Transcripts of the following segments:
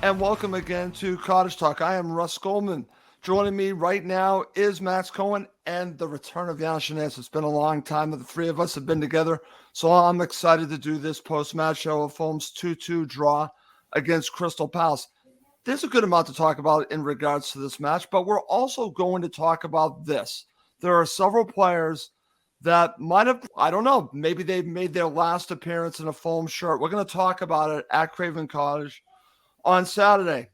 and welcome again to Cottage Talk. I am Russ Goldman. Joining me right now is Max Cohen and the return of Yannis. It's been a long time that the three of us have been together, so I'm excited to do this post-match show of Fulham's 2-2 draw against Crystal Palace. There's a good amount to talk about in regards to this match, but we're also going to talk about this. There are several players that might have, I don't know, maybe they've made their last appearance in a Fulham shirt. We're going to talk about it at Craven Cottage on Saturday.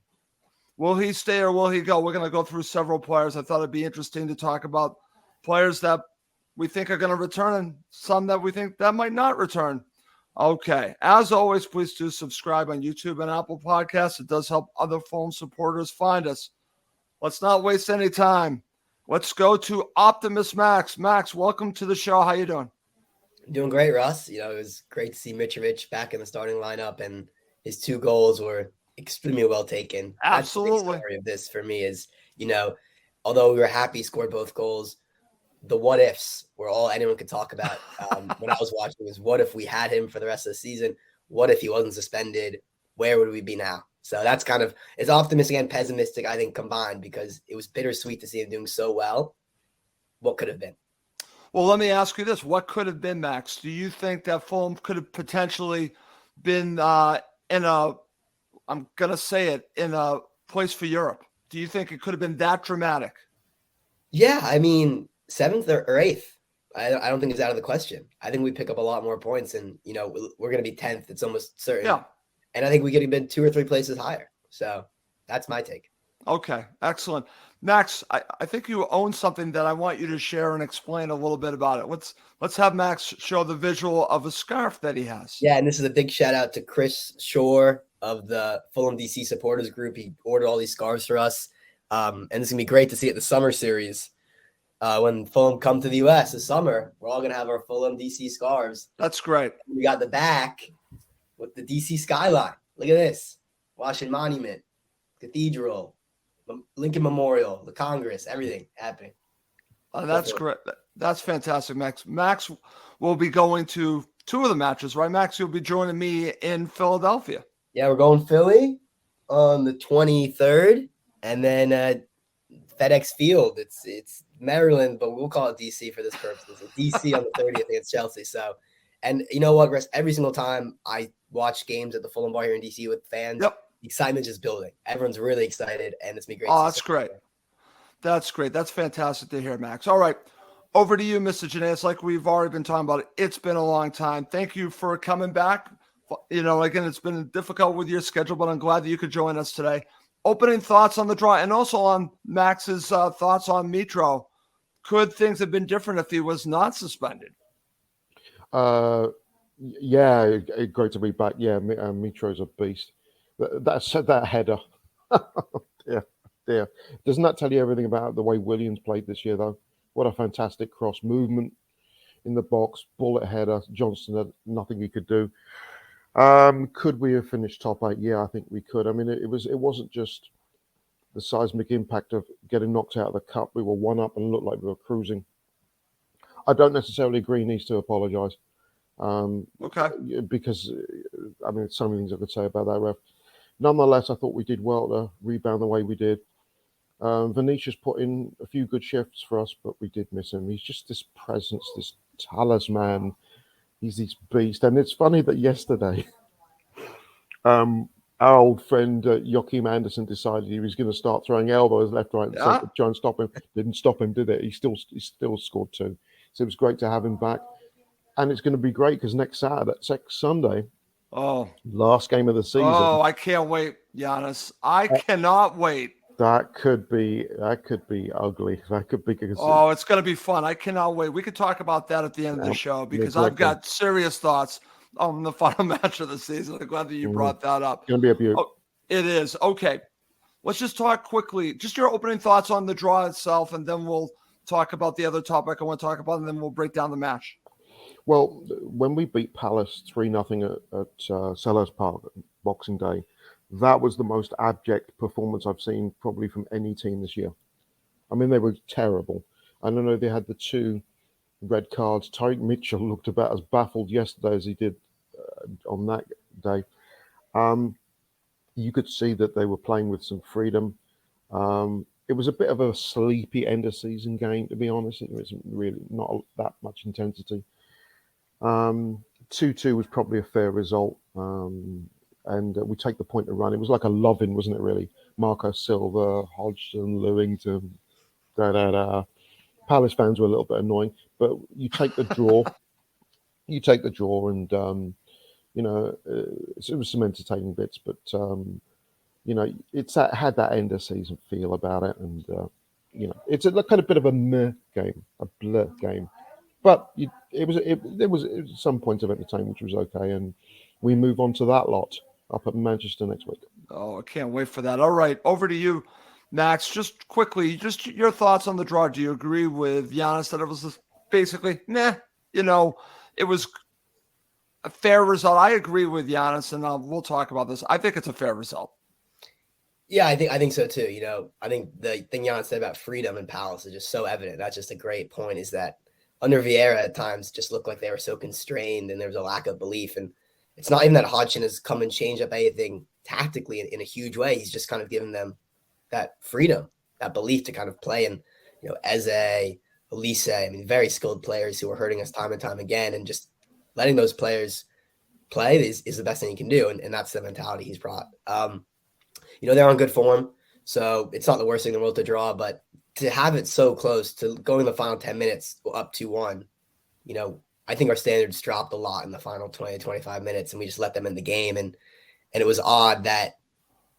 Will he stay or will he go? We're going to go through several players. I thought it'd be interesting to talk about players that we think are going to return and some that we think that might not return. Okay. As always, please do subscribe on YouTube and Apple Podcasts. It does help other Fulham supporters find us. Let's not waste any time. Let's go to Optimus Max. Max, welcome to the show. How you doing? Doing great, Russ. It was great to see Mitrovic back in the starting lineup, and his 2 goals were extremely well taken. Absolutely. That's the big story of this for me is, although we were happy he scored both goals, the what ifs were all anyone could talk about when I was watching was what if we had him for the rest of the season? What if he wasn't suspended? Where would we be now? So that's kind of, it's optimistic and pessimistic, I think, combined, because it was bittersweet to see him doing so well. What could have been? Well, let me ask you this. What could have been, Max? Do you think that Fulham could have potentially been in a, I'm going to say it, in a place for Europe? Do you think it could have been that dramatic? Yeah, 7th or 8th. I don't think it's out of the question. I think we pick up a lot more points, and, we're going to be 10th. It's almost certain. Yeah. And I think we could have been 2 or 3 places higher. So that's my take. Okay, excellent. Max, I think you own something that I want you to share and explain a little bit about it. Let's have Max show the visual of a scarf that he has. Yeah, and this is a big shout out to Chris Shore of the Fulham DC supporters group. He ordered all these scarves for us. And it's going to be great to see at the summer series. When Fulham come to the U.S. this summer, we're all going to have our Fulham DC scarves. That's great. We got the back with the DC skyline. Look at this. Washington Monument, Cathedral, Lincoln Memorial, the Congress, everything happening. That's great. That's fantastic, Max. Max will be going to 2 of the matches, right, Max? You'll be joining me in Philadelphia. Yeah, we're going Philly on the 23rd, and then FedEx Field. It's Maryland, but we'll call it DC for this purpose. It's DC on the 30th against Chelsea. So, and you know what, Chris? Every single time I watch games at the Fulham Bar here in DC with fans, yep, the excitement is building. Everyone's really excited, and it's been great. Oh, that's great. That's great. That's fantastic to hear, Max. All right. Over to you, Mr. Yannis. Like we've already been talking about, it's been a long time. Thank you for coming back. Again, it's been difficult with your schedule, but I'm glad that you could join us today. Opening thoughts on the draw and also on Max's thoughts on Mitro. Could things have been different if he was not suspended? Yeah, great to be back. Yeah, Mitro's a beast. That header. Yeah. Doesn't that tell you everything about the way Williams played this year, though? What a fantastic cross movement in the box, bullet header. Johnston had nothing he could do. Could we have finished top 8? Yeah, I think we could. It wasn't just the seismic impact of getting knocked out of the cup. We were 1-up and looked like we were cruising. I don't necessarily agree he needs to apologise. Okay. Because, so many things I could say about that ref. Nonetheless, I thought we did well to rebound the way we did. Vinicius put in a few good shifts for us, but we did miss him. He's just this presence, this talisman. He's this beast. And it's funny that yesterday, our old friend Joachim Andersen decided he was going to start throwing elbows left, right, and centre to try and stop him. Didn't stop him, did it? He still scored 2. So it was great to have him back. And it's going to be great because next Sunday, last game of the season. Oh, I can't wait, Yannis. I cannot wait. That could be ugly. That could be. It's going to be fun. I cannot wait. We could talk about that at the end of the show because I've got serious thoughts on the final match of the season. I'm glad that you brought that up. It's going to be a beauty. It is. Okay. Let's just talk quickly. Just your opening thoughts on the draw itself, and then we'll talk about the other topic I want to talk about, and then we'll break down the match. Well, when we beat Palace 3-0 at Selhurst Park Boxing Day, that was the most abject performance I've seen probably from any team this year. They were terrible. I don't know, they had the 2 red cards. Tyreek Mitchell looked about as baffled yesterday as he did on that day. You could see that they were playing with some freedom. It was a bit of a sleepy end of season game, to be honest. It was really not that much intensity. 2-2 was probably a fair result. And we take the point to run. It was like a love-in, wasn't it, really? Marco Silva, Hodgson, Lewington, da-da-da. Palace fans were a little bit annoying, but you take the draw. You take the draw, and it was some entertaining bits, but had that end of season feel about it, and it's a kind of bit of a meh game, a blur game, but there was some points of entertainment which was okay, and we move on to that lot up at Manchester next week. Oh, I can't wait for that. All right, over to you, Max. Just quickly, just your thoughts on the draw. Do you agree with Yannis that it was basically, nah, it was a fair result? I agree with Yannis, and we'll talk about this. I think it's a fair result. Yeah, I think so too. I think the thing Yannis said about freedom and Palace is just so evident. That's just a great point, is that under Vieira at times just looked like they were so constrained and there was a lack of belief. And it's not even that Hodgson has come and changed up anything tactically in a huge way. He's just kind of given them that freedom, that belief to kind of play. And, Eze, Elise, very skilled players who are hurting us time and time again. And just letting those players play is the best thing you can do. And that's the mentality he's brought. They're on good form, so it's not the worst thing in the world to draw, but to have it so close to going the final 10 minutes up 2-1, I think our standards dropped a lot in the final 20 to 25 minutes, and we just let them in the game. And it was odd that,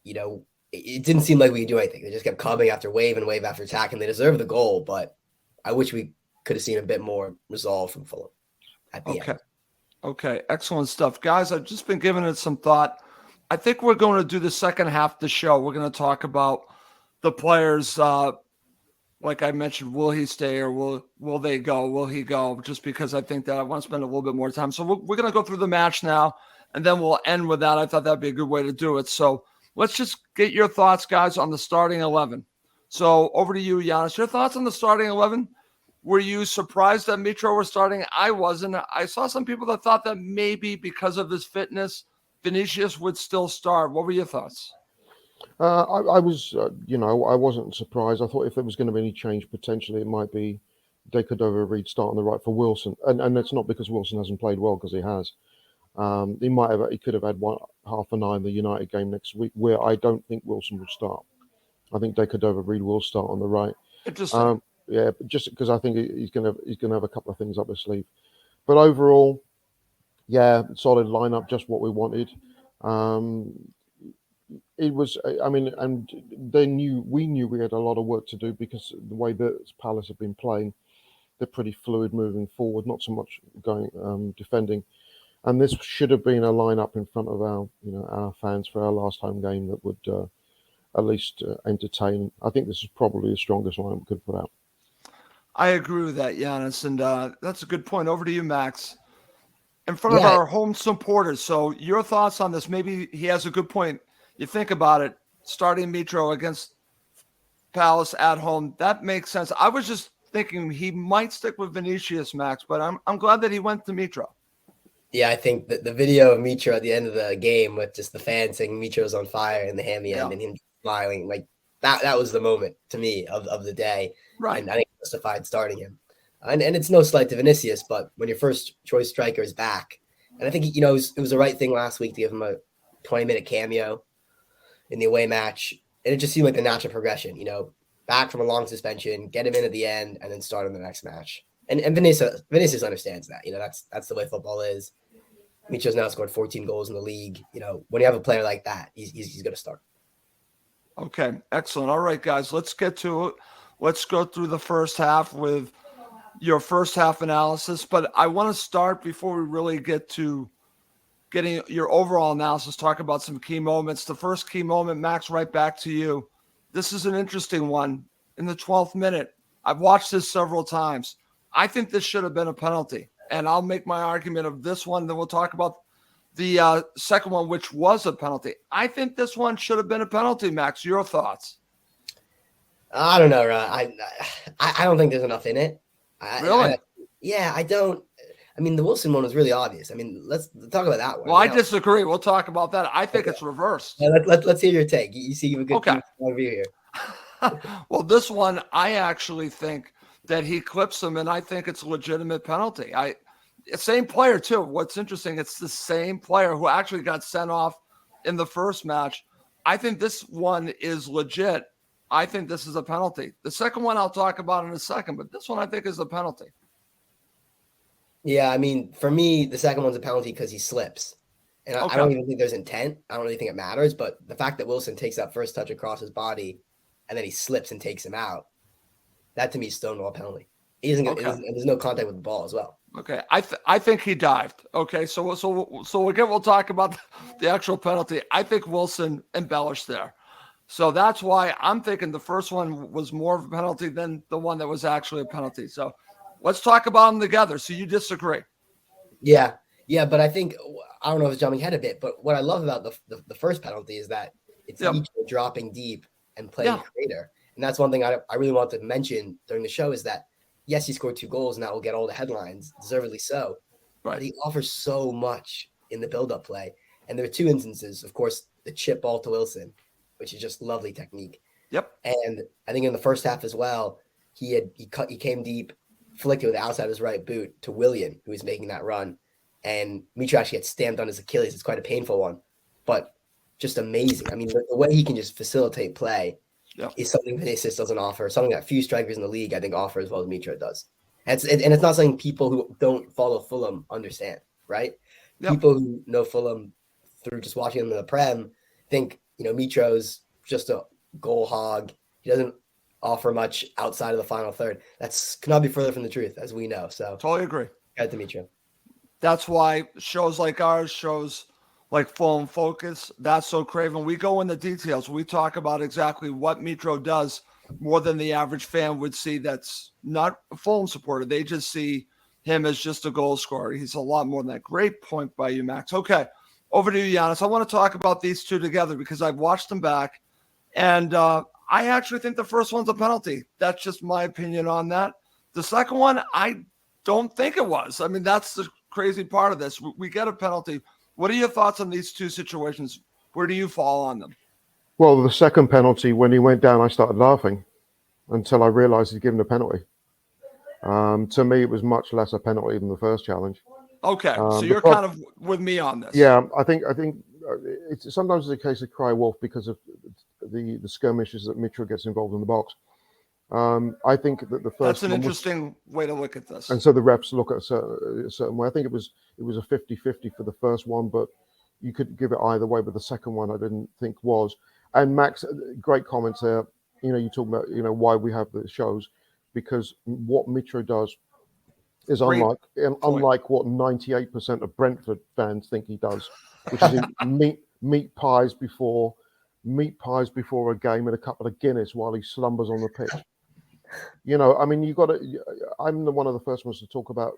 it didn't seem like we could do anything. They just kept coming after wave and wave after attack, and they deserved the goal, but I wish we could have seen a bit more resolve from Fulham at the end. Okay, excellent stuff. Guys, I've just been giving it some thought. I think we're going to do the second half of the show. We're going to talk about the players. Like I mentioned, will he stay or will they go? Will he go? Just because I think that I want to spend a little bit more time. So we're going to go through the match now, and then we'll end with that. I thought that'd be a good way to do it. So let's just get your thoughts, guys, on the starting 11. So over to you, Yannis. Your thoughts on the starting 11? Were you surprised that Mitro was starting? I wasn't. I saw some people that thought that maybe because of his fitness, Vinicius would still start. What were your thoughts? I was, I wasn't surprised. I thought if there was going to be any change, potentially it might be Decordova Reid start on the right for Wilson, and it's not because Wilson hasn't played well, because he has. He could have had half an eye in the United game next week, where I don't think Wilson will start. I think Decordova Reid will start on the right. Interesting. Just because I think he's going to have a couple of things up his sleeve. But overall, yeah, solid lineup, just what we wanted. It was, and we knew we had a lot of work to do, because the way that Palace have been playing, they're pretty fluid moving forward, not so much going defending. And this should have been a lineup in front of our fans for our last home game that would at least entertain. I think this is probably the strongest lineup we could put out. I agree with that, Yannis, and that's a good point. Over to you, Max. In front of our home supporters. So your thoughts on this? Maybe he has a good point. You think about it, starting Mitro against Palace at home, that makes sense. I was just thinking he might stick with Vinicius, Max, but I'm glad that he went to Mitro. Yeah, I think that the video of Mitro at the end of the game with just the fans saying Mitro's on fire in the hammy end and him smiling, like that was the moment to me of the day. Right. And I think justified starting him. And it's no slight to Vinicius, but when your first choice striker is back, and I think, it was the right thing last week to give him a 20-minute cameo in the away match. And it just seemed like the natural progression, back from a long suspension, get him in at the end, and then start in the next match. And Vinicius understands that. That's the way football is. Mitro's now scored 14 goals in the league. When you have a player like that, he's going to start. Okay, excellent. All right, guys, let's get to it. Let's go through the first half with your first half analysis. But I want to start, before we really get to getting your overall analysis, talk about some key moments. The first key moment, Max, right back to you. This is an interesting one. In the 12th minute, I've watched this several times. I think this should have been a penalty. And I'll make my argument of this one. Then we'll talk about the second one, which was a penalty. I think this one should have been a penalty, Max. Your thoughts? I don't know, I don't think there's enough in it. Really? I don't. I mean, the Wilson one was really obvious. I mean, let's talk about that one. Well, I disagree. We'll talk about that. I think it's reversed. Yeah, let's hear your take. You see, you have a good view here. Well, this one, I actually think that he clips him, and I think it's a legitimate penalty. Same player, too. What's interesting, it's the same player who actually got sent off in the first match. I think this one is legit. I think this is a penalty. The second one I'll talk about in a second, but this one I think is a penalty. Yeah, I mean, for me, the second one's a penalty because he slips. And I don't even think there's intent. I don't really think it matters. But the fact that Wilson takes that first touch across his body and then he slips and takes him out, that to me is Stonewall penalty. He isn't. There's no contact with the ball as well. Okay, I think he dived. Okay, so again, we'll talk about the actual penalty. I think Wilson embellished there. So that's why I'm thinking the first one was more of a penalty than the one that was actually a penalty. So let's talk about them together. So you disagree? Yeah, but I think, I don't know if it's jumping ahead a bit, but what I love about the first penalty is that it's each dropping deep and playing creator. And that's one thing I really want to mention during the show is that, yes, he scored 2 goals and that will get all the headlines, deservedly so. Right. But he offers so much in the build-up play. And there are 2 instances, of course, the chip ball to Wilson, which is just lovely technique. Yep. And I think in the first half as well, he came deep, flicked it with the outside of his right boot to Willian, who was making that run. And Mitro actually gets stamped on his Achilles. It's quite a painful one, but just amazing. I mean, the way he can just facilitate play is something Vinicius doesn't offer, something that few strikers in the league, I think, offer as well as Mitro does. And it's not something people who don't follow Fulham understand, right? Yep. People who know Fulham through just watching them in the Prem think, Mitro's just a goal hog. He doesn't offer much outside of the final third. That's cannot be further from the truth, as we know. So totally agree. Got to Mitro. That's why shows like ours, shows like Fulham Focus, That's So Craven, we go into details. We talk about exactly what Mitro does more than the average fan would see that's not a Fulham supporter. They just see him as just a goal scorer. He's a lot more than that. Great point by you, Max. Okay, over to you, Yannis. I want to talk about these two together because I've watched them back, and I actually think the first one's a penalty. That's just my opinion on that. The second one, I don't think it was. I mean, that's the crazy part of this. We get a penalty. What are your thoughts on these two situations? Where do you fall on them? Well, the second penalty, when he went down, I started laughing until I realized he'd given a penalty. To me, it was much less a penalty than the first challenge. Okay, so you're kind of with me on this. Yeah, I think it's sometimes it's a case of cry wolf because of the skirmishes that Mitro gets involved in the box. I think that the first. That's an interesting way to look at this. And so the refs look at a certain way. I think it was a 50-50 for the first one, but you could give it either way. But the second one, I didn't think was. And Max, great comments there. You talk about why we have the shows, because what Mitro does is unlike what 98% of Brentford fans think he does, which is meat pies before a game and a couple of Guinness while he slumbers on the pitch. I mean, I'm one of the first ones to talk about,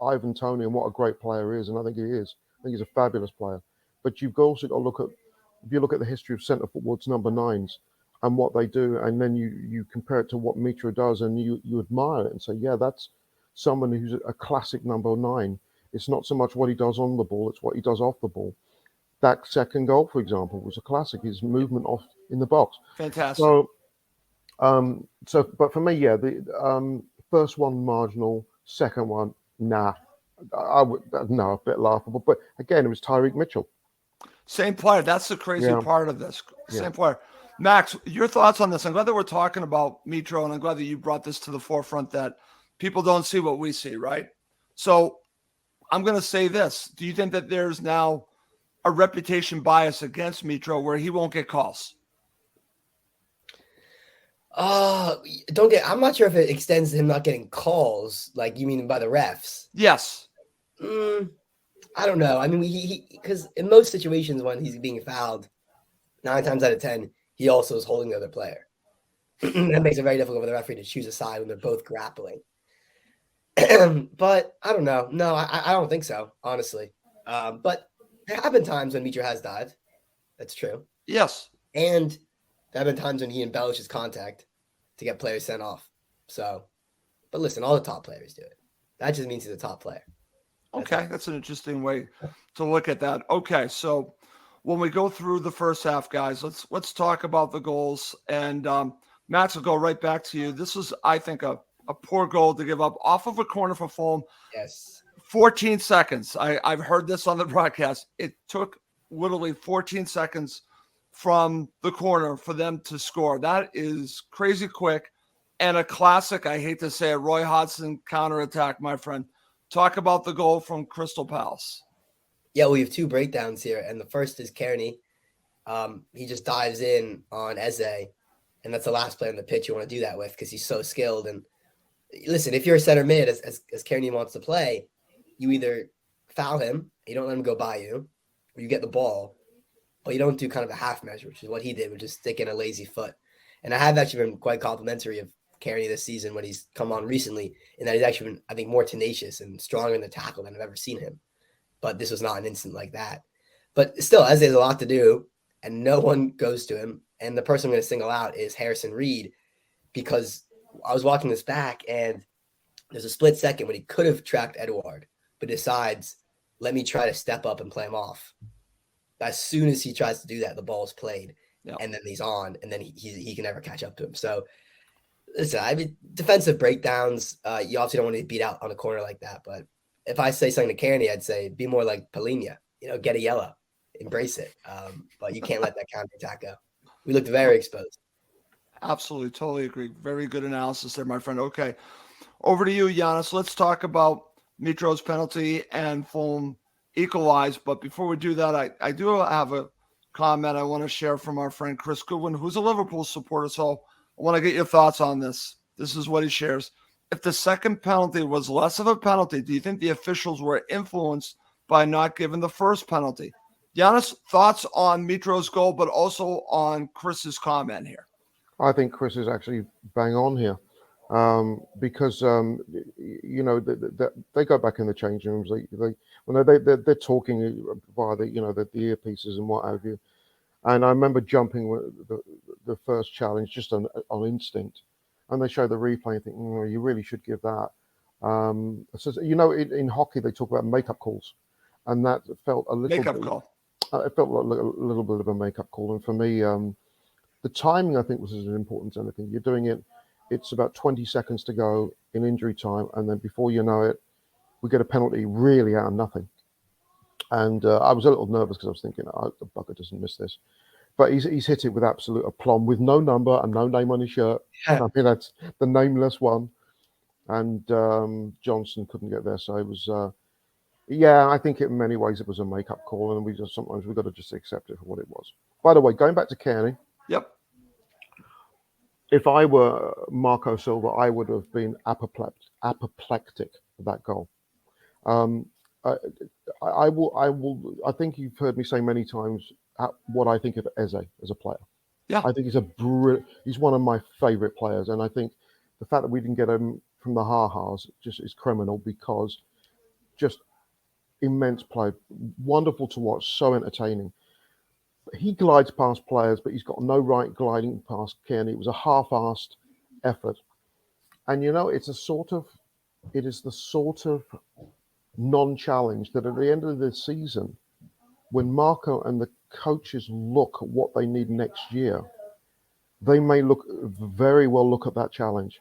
Ivan Toney and what a great player he is, and I think he is. I think he's a fabulous player. But you've also got to look at, if you look at the history of centre forwards, number 9s, and what they do, and then you compare it to what Mitro does, and you admire it and say, yeah, that's someone who's a classic number 9. It's not so much what he does on the ball, it's what he does off the ball. That second goal, for example, was a classic. His movement off in the box. Fantastic. But for me, yeah, the first one marginal, second one, nah. A bit laughable. But again, it was Tyreek Mitchell. Same player. That's the crazy part of this. Same player. Max, your thoughts on this? I'm glad that we're talking about Mitro, and I'm glad that you brought this to the forefront that people don't see what we see, right? So I'm going to say this. Do you think that there's now a reputation bias against Mitro where he won't get calls? I'm not sure if it extends to him not getting calls, like you mean by the refs. Yes. I don't know. I mean, because in most situations when he's being fouled, 9 times out of 10, he also is holding the other player. That makes it very difficult for the referee to choose a side when they're both grappling. But I don't know. No, I don't think so, honestly. But there have been times when Mitro has dived. That's true. Yes. And there have been times when he embellishes contact to get players sent off. So, but listen, all the top players do it. that just means he's a top player. Okay, that's an interesting way to look at that. Okay, so when we go through the first half, guys, let's talk about the goals. And Max, will go right back to you. This was, I think, a poor goal to give up off of a corner for Fulham. Yes. 14 seconds. I've heard this on the broadcast. It took literally 14 seconds from the corner for them to score. That is crazy quick and a classic, I hate to say it, Roy Hodgson counterattack, my friend. Talk about the goal from Crystal Palace. Yeah, we have two breakdowns here, and the first is Kearney. He just dives in on Eze, and that's the last play on the pitch you want to do that with because he's so skilled. And listen, if you're a center mid, as Kearney wants to play, you either foul him, you don't let him go by you, or you get the ball, but you don't do kind of a half measure, which is what he did, which is stick in a lazy foot. And I have actually been quite complimentary of Kearney this season when he's come on recently, in that he's actually been, I think, more tenacious and stronger in the tackle than I've ever seen him. But this was not an instant like that. But still, Eze has a lot to do, and no one goes to him. And the person I'm going to single out is Harrison Reed, because I was watching this back, and there's a split second when he could have tracked Edouard, but decides, let me try to step up and play him off. As soon as he tries to do that, the ball's played, and then he's on, and then he can never catch up to him. So, listen, I mean, defensive breakdowns, you obviously don't want to be beat out on a corner like that, but if I say something to Kearney, I'd say be more like Polina, get a yellow, embrace it. But you can't let that counterattack go. We looked very exposed. Absolutely. Totally agree. Very good analysis there, my friend. Okay. Over to you, Yannis. Let's talk about Mitro's penalty and Fulham equalized. But before we do that, I do have a comment I want to share from our friend Chris Goodwin, who's a Liverpool supporter. So I want to get your thoughts on this. This is what he shares. If the second penalty was less of a penalty, do you think the officials were influenced by not giving the first penalty? Yannis, thoughts on Mitro's goal, but also on Chris's comment here? I think Chris is actually bang on here, because they go back in the changing rooms. They're talking via the earpieces and what have you. And I remember jumping the first challenge just on instinct, and they show the replay and think, you really should give that. In hockey they talk about makeup calls, and that felt a little makeup call. It felt like a little bit of a makeup call, and for me, the timing I think was as important as anything. You're doing it; it's about 20 seconds to go in injury time, and then before you know it, we get a penalty really out of nothing. And I was a little nervous because I was thinking, the bugger doesn't miss this. But he's hit it with absolute aplomb, with no number and no name on his shirt. Yeah. I mean, that's the nameless one. And Johnson couldn't get there. So it was, I think in many ways it was a make-up call. And sometimes we've got to just accept it for what it was. By the way, going back to Kearney. Yep. If I were Marco Silva, I would have been apoplectic of that goal. I think you've heard me say many times what I think of Eze as a player. Yeah. I think he's one of my favorite players. And I think the fact that we didn't get him from the ha-has just is criminal, because just immense play. Wonderful to watch, so entertaining. He glides past players, but he's got no right gliding past Kearney. It was a half-assed effort. And it is the sort of non-challenge that at the end of the season, when Marco and the coaches look at what they need next year, they may very well look at that challenge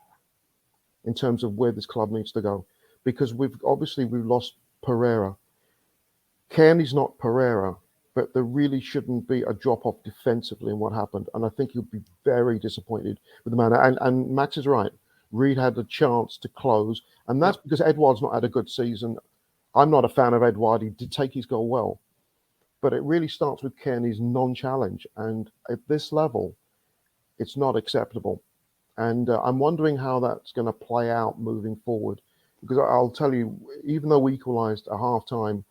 in terms of where this club needs to go. Because we've lost Pereira. Kearney's not Pereira, but there really shouldn't be a drop-off defensively in what happened. And I think he'll be very disappointed with the man. And Max is right. Reed had a chance to close, and that's because Edouard's not had a good season. I'm not a fan of Edouard. He did take his goal well. But it really starts with Kearney's non-challenge. And at this level, it's not acceptable. And I'm wondering how that's going to play out moving forward. Because I'll tell you, even though we equalised at half-time,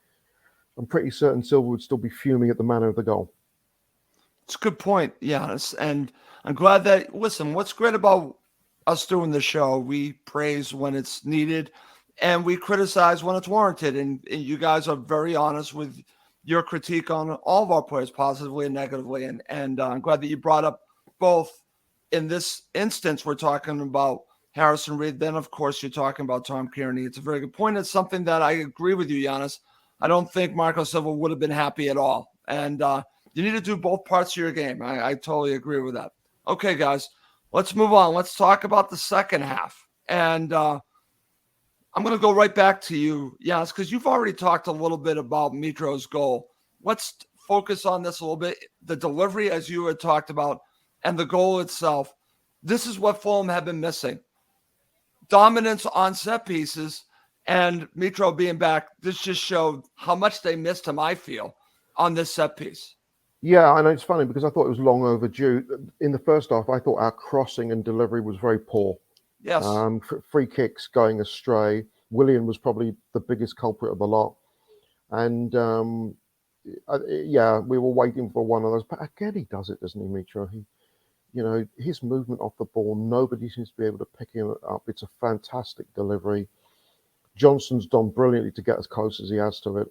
I'm pretty certain Silva would still be fuming at the manner of the goal. It's a good point, Yannis. And I'm glad that, listen, what's great about us doing the show, we praise when it's needed and we criticize when it's warranted. And you guys are very honest with your critique on all of our players, positively and negatively. And I'm glad that you brought up both. In this instance, we're talking about Harrison Reed. Then, of course, you're talking about Tom Kearney. It's a very good point. It's something that I agree with you, Yannis. I don't think Marco Silva would have been happy at all. And you need to do both parts of your game. I totally agree with that. Okay, guys, let's move on. Let's talk about the second half. And I'm going to go right back to you, Yannis, because you've already talked a little bit about Mitro's goal. Let's focus on this a little bit. The delivery, as you had talked about, and the goal itself. This is what Fulham have been missing. Dominance on set pieces, and Mitro being back, this just showed how much they missed him, I feel, on this set piece. Yeah, I know it's funny because I thought it was long overdue. In the first half, I thought our crossing and delivery was very poor. Yes. Free kicks going astray. Willian was probably the biggest culprit of the lot. And we were waiting for one of those. But again, he does it, doesn't he, Mitro? His movement off the ball, nobody seems to be able to pick him up. It's a fantastic delivery. Johnson's done brilliantly to get as close as he has to it.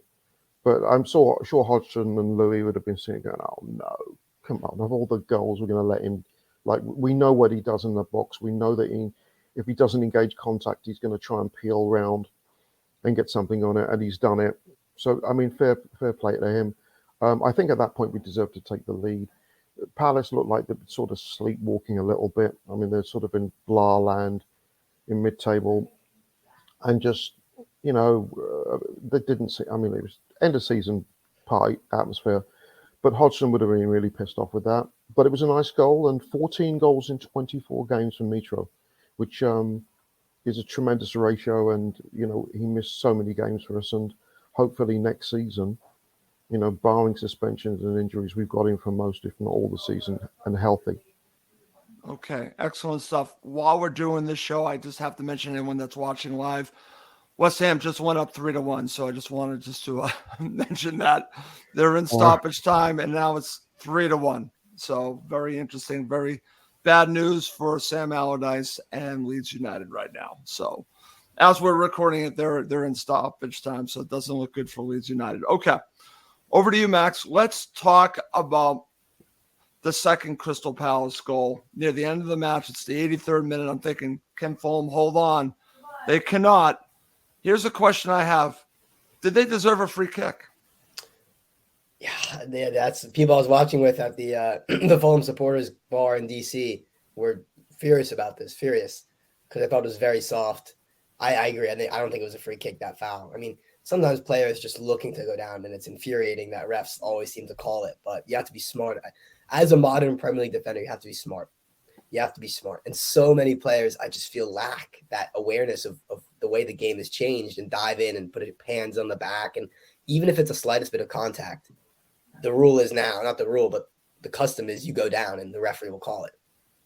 But I'm sure Hodgson and Louis would have been sitting going, oh, no, come on. Of all the goals, we're going to let him. Like, we know what he does in the box. We know that if he doesn't engage contact, he's going to try and peel round and get something on it, and he's done it. So, I mean, fair play to him. I think at that point we deserved to take the lead. Palace looked like they're sort of sleepwalking a little bit. I mean, they're sort of in blah land in mid-table. And just, they didn't see, I mean, it was end of season party atmosphere, but Hodgson would have been really pissed off with that. But it was a nice goal, and 14 goals in 24 games from Mitro, which is a tremendous ratio. And, he missed so many games for us. And hopefully next season, barring suspensions and injuries, we've got him for most, if not all, the season and healthy. Okay, excellent stuff. While we're doing this show, I just have to mention anyone that's watching live. West Ham just went up 3-1, so I just wanted to mention that. They're in stoppage time, and now it's 3-1. So very interesting, very bad news for Sam Allardyce and Leeds United right now. So as we're recording it, they're in stoppage time, so it doesn't look good for Leeds United. Okay, over to you, Max. Let's talk about the second Crystal Palace goal. Near the end of the match, it's the 83rd minute. I'm thinking, can Fulham hold on? They cannot. Here's a question I have. Did they deserve a free kick? Yeah, that's people I was watching with at the the Fulham supporters bar in DC were furious about this, because I thought it was very soft. I agree. I don't think it was a free kick, that foul. I mean, sometimes players just looking to go down, and it's infuriating that refs always seem to call it. But you have to be smart. As a modern Premier League defender, you have to be smart. You have to be smart. And so many players, I just feel, lack that awareness of the way the game has changed and dive in and put hands on the back. And even if it's the slightest bit of contact, the rule is now, not the rule, but the custom is you go down and the referee will call it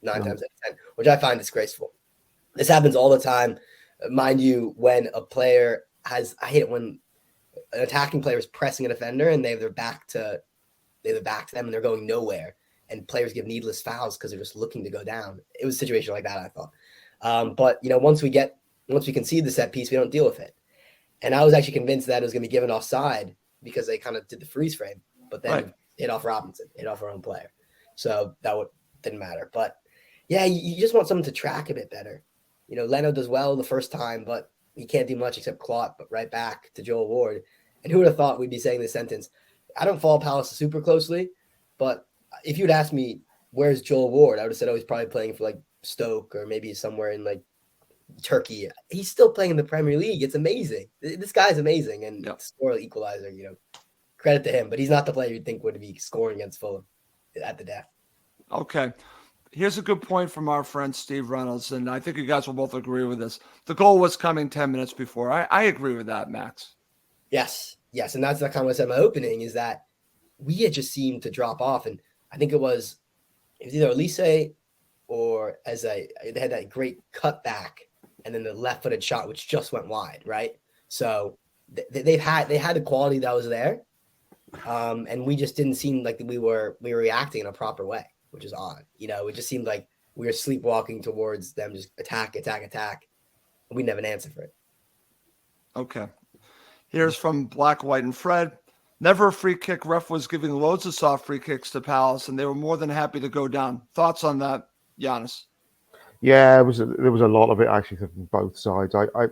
9 times out of 10, which I find disgraceful. This happens all the time. Mind you, when a player has, I hate it when an attacking player is pressing a defender and they have their back to them and they're going nowhere. And players give needless fouls because they're just looking to go down. It was a situation like that, I thought. But, once we concede the set piece, we don't deal with it. And I was actually convinced that it was going to be given offside because they kind of did the freeze frame, but then hit off Robinson, hit off our own player. So that didn't matter. But, yeah, you just want someone to track a bit better. Leno does well the first time, but he can't do much except claw it right back to Joel Ward. And who would have thought we'd be saying this sentence? I don't follow Palace super closely, but if you'd asked me, where's Joel Ward? I would have said, he's probably playing for Stoke or maybe somewhere in Turkey. He's still playing in the Premier League. It's amazing. This guy's amazing. And score equalizer, credit to him, but he's not the player you'd think would be scoring against Fulham at the death. Okay. Here's a good point from our friend Steve Reynolds, and I think you guys will both agree with this. The goal was coming 10 minutes before. I agree with that, Max. Yes. And that's kind of what I said in my opening, is that we had just seemed to drop off. And I think it was either Elise or they had that great cutback and then the left-footed shot, which just went wide, right? So they had the quality that was there, and we just didn't seem like we were reacting in a proper way, which is odd. It just seemed like we were sleepwalking towards them, just attack. We didn't have an answer for it. Okay. Here's from Black, White, and Fred. Never a free kick. Ref was giving loads of soft free kicks to Palace, and they were more than happy to go down. Thoughts on that, Yannis? Yeah, there was a lot of it actually from both sides. I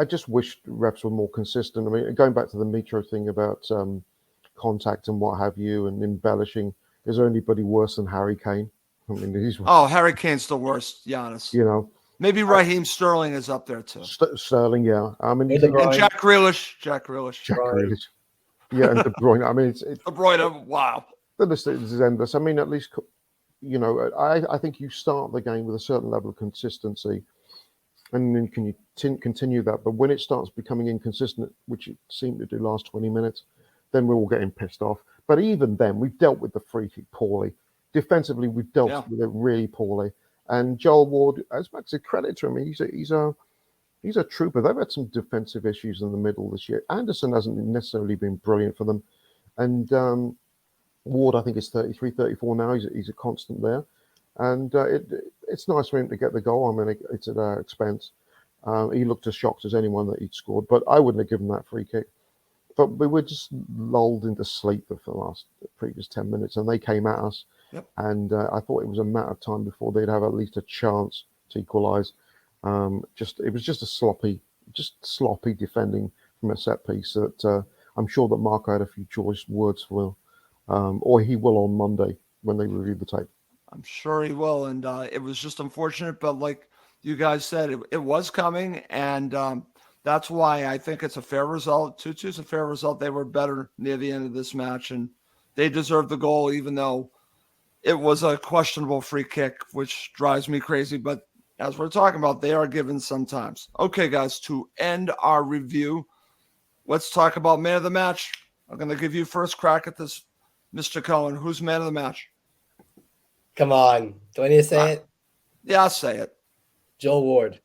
just wish refs were more consistent. I mean, going back to the Mitro thing about contact and what have you, and embellishing. Is there anybody worse than Harry Kane? I mean, Harry Kane's the worst, Giannis. You know, maybe Raheem Sterling is up there too. Sterling, yeah. I mean, and Jack Grealish. Jack Grealish. Yeah, and De Bruyne. I mean, it's De Bruyne. Wow. The list is endless. I mean, at least, you know, I think you start the game with a certain level of consistency, and then can you continue that. But when it starts becoming inconsistent, which it seemed to do last 20 minutes, then we're all getting pissed off. But even then, we've dealt with the free kick poorly. Defensively, we've dealt with it really poorly. And Joel Ward, as much as credit to him, he's a trooper. They've had some defensive issues in the middle this year. Anderson hasn't necessarily been brilliant for them. And Ward, I think, is 33, 34 now. He's a constant there. And it's nice for him to get the goal. I mean, it's at our expense. He looked as shocked as anyone that he'd scored, but I wouldn't have given that free kick. But we were just lulled into sleep for the previous 10 minutes, and they came at us. Yep. And I thought it was a matter of time before they'd have at least a chance to equalise. It was just sloppy defending from a set piece that I'm sure that Marco had a few choice words for, or he will on Monday when they review the tape. I'm sure he will, and it was just unfortunate, but like you guys said, it was coming, and that's why I think it's a fair result. 2-2 is a fair result. They were better near the end of this match, and they deserved the goal, even though it was a questionable free kick, which drives me crazy. But as we're talking about, they are given sometimes. Okay, guys, to end our review, let's talk about man of the match. I'm going to give you first crack at this, Mr. Cohen. Who's man of the match? Come on. Do I need to say it? Yeah, I'll say it. Joel Ward.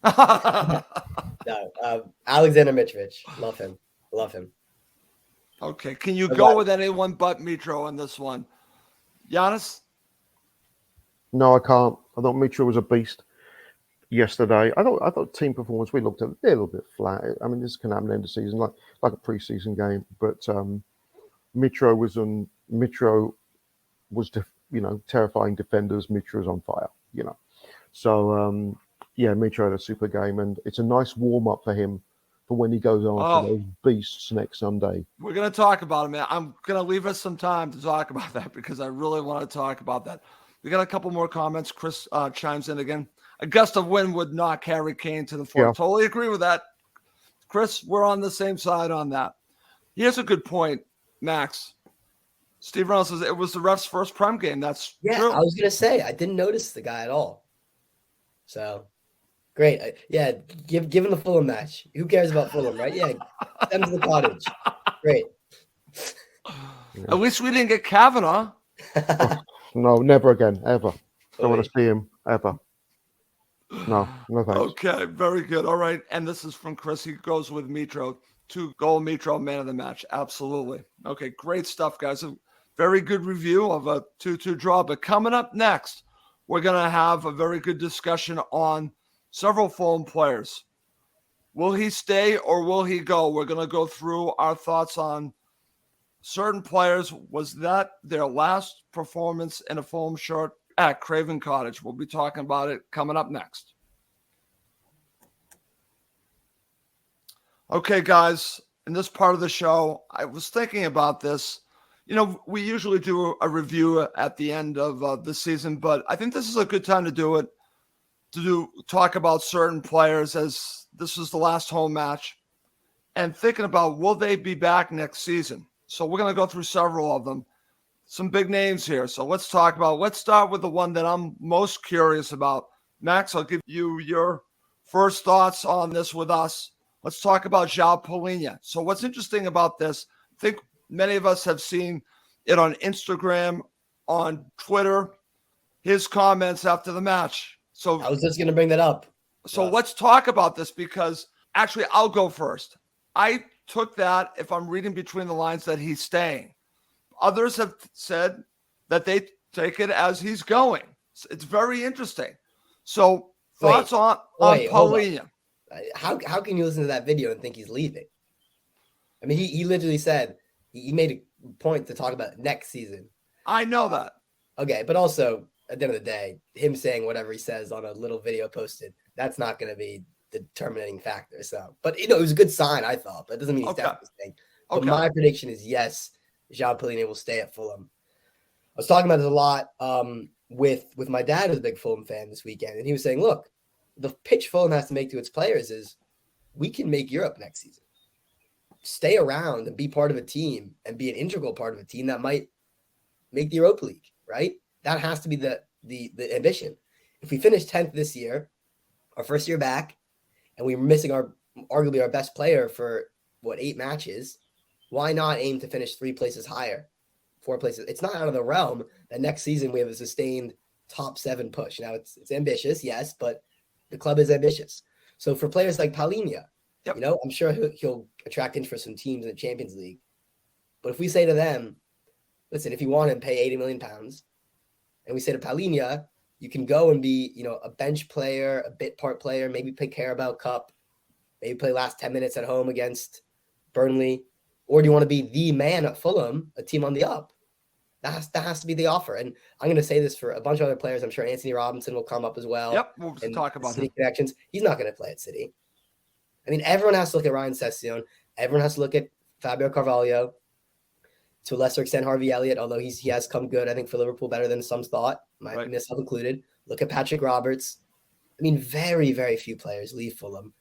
No, Alexander Mitrovic. Love him. Okay, can you go with anyone but Mitro on this one? Yannis? No, I can't. I thought Mitro was a beast yesterday. I thought team performance, we looked a little bit flat. I mean, this can happen end of season, like a preseason game. But Mitro was terrifying defenders. Mitro was on fire, So Mitro had a super game, and it's a nice warm up for him for when he goes on for those beasts next Sunday. We're going to talk about it, man. I'm going to leave us some time to talk about that because I really want to talk about that. We got a couple more comments. Chris chimes in again. A gust of wind would knock Harry Kane to the floor. Yeah. Totally agree with that. Chris, we're on the same side on that. Here's a good point, Max. Steve Reynolds says it was the ref's first Prem game. That's true. I was going to say, I didn't notice the guy at all. So, great. Give him the Fulham match. Who cares about Fulham, right? Yeah, send him to the Cottage. Great. At least we didn't get Kavanaugh. No, never again, ever. Don't want to see him, ever. No thanks. Okay, very good. All right, and this is from Chris. He goes with Mitro. 2-goal Mitro, man of the match. Absolutely. Okay, great stuff, guys. A very good review of a 2-2 draw. But coming up next, we're going to have a very good discussion on several Fulham players. Will he stay or will he go? We're going to go through our thoughts on certain players. Was that their last performance in a Fulham shirt at Craven Cottage? We'll be talking about it coming up next. Okay, guys, in this part of the show, I was thinking about this. We usually do a review at the end of the season, but I think this is a good time to do it, talk about certain players as this is the last home match and thinking about will they be back next season? So we're going to go through several of them, some big names here. So let's start with the one that I'm most curious about. Max, I'll give you your first thoughts on this with us. Let's talk about João Palhinha. So what's interesting about this, I think many of us have seen it on Instagram, on Twitter, his comments after the match. So I was just going to bring that up. So let's talk about this because actually I'll go first. I took that, if I'm reading between the lines, that he's staying. Others have said that they take it as he's going. It's very interesting. So thoughts on Palhinha. How can you listen to that video and think he's leaving? I mean, he literally said he made a point to talk about next season. I know that. Okay, but also at the end of the day, him saying whatever he says on a little video posted, that's not going to be the determining factor. So, but it was a good sign, I thought, but it doesn't mean he's definitely staying. But my prediction is yes, João Palhinha will stay at Fulham. I was talking about this a lot with my dad, who's a big Fulham fan this weekend, and he was saying, look, the pitch Fulham has to make to its players is we can make Europe next season. Stay around and be part of a team and be an integral part of a team that might make the Europa League, right? That has to be the ambition. If we finish 10th this year, our first year back, and we're missing arguably our best player for 8 matches, why not aim to finish 3 places higher, 4 places? It's not out of the realm that next season we have a sustained top 7 push. Now it's ambitious, yes, but the club is ambitious. So for players like Palhinha, I'm sure he'll attract interest from teams in the Champions League. But if we say to them, listen, if you want him, pay £80 million, and we say to Palhinha, you can go and be, a bench player, a bit part player, maybe play Carabao Cup, maybe play last 10 minutes at home against Burnley, or do you want to be the man at Fulham, a team on the up? That has to be the offer. And I'm going to say this for a bunch of other players. I'm sure Anthony Robinson will come up as well. Yep, we'll talk about City him. connections. He's not going to play at City. I mean, everyone has to look at Ryan Sessegnon. Everyone has to look at Fabio Carvalho. To a lesser extent, Harvey Elliott, although he has come good, I think, for Liverpool better than some thought, myself included. Look at Patrick Roberts. I mean, very, very few players leave Fulham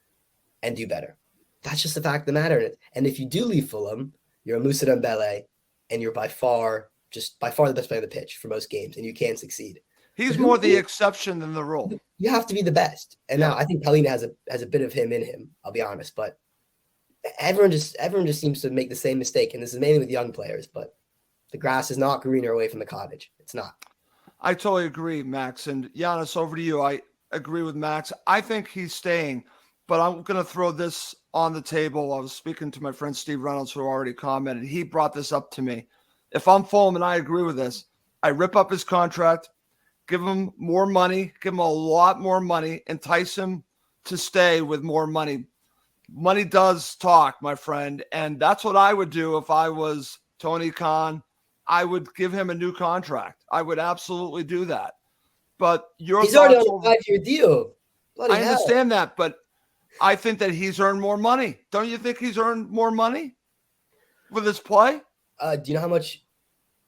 and do better. That's just the fact of the matter. And if you do leave Fulham, you're a Moussa Dembele, and you're by far the best player on the pitch for most games, and you can succeed. He's more the exception than the rule. You have to be the best. And now I think Palhinha has a bit of him in him, I'll be honest. But everyone just seems to make the same mistake. And this is mainly with young players, but the grass is not greener away from the cottage. It's not. I totally agree, Max. And Yannis, over to you. I agree with Max. I think he's staying, but I'm going to throw this on the table. I was speaking to my friend Steve Reynolds, who already commented. He brought this up to me. If I'm Fulham, and I agree with this, I rip up his contract, give him more money, give him a lot more money, entice him to stay with more money. Money does talk, my friend, and that's what I would do if I was Tony Khan. I would give him a new contract. I would absolutely do that. But he's already on a 5-year deal. I understand that, but I think that he's earned more money. Don't you think he's earned more money with his play? Do you know how much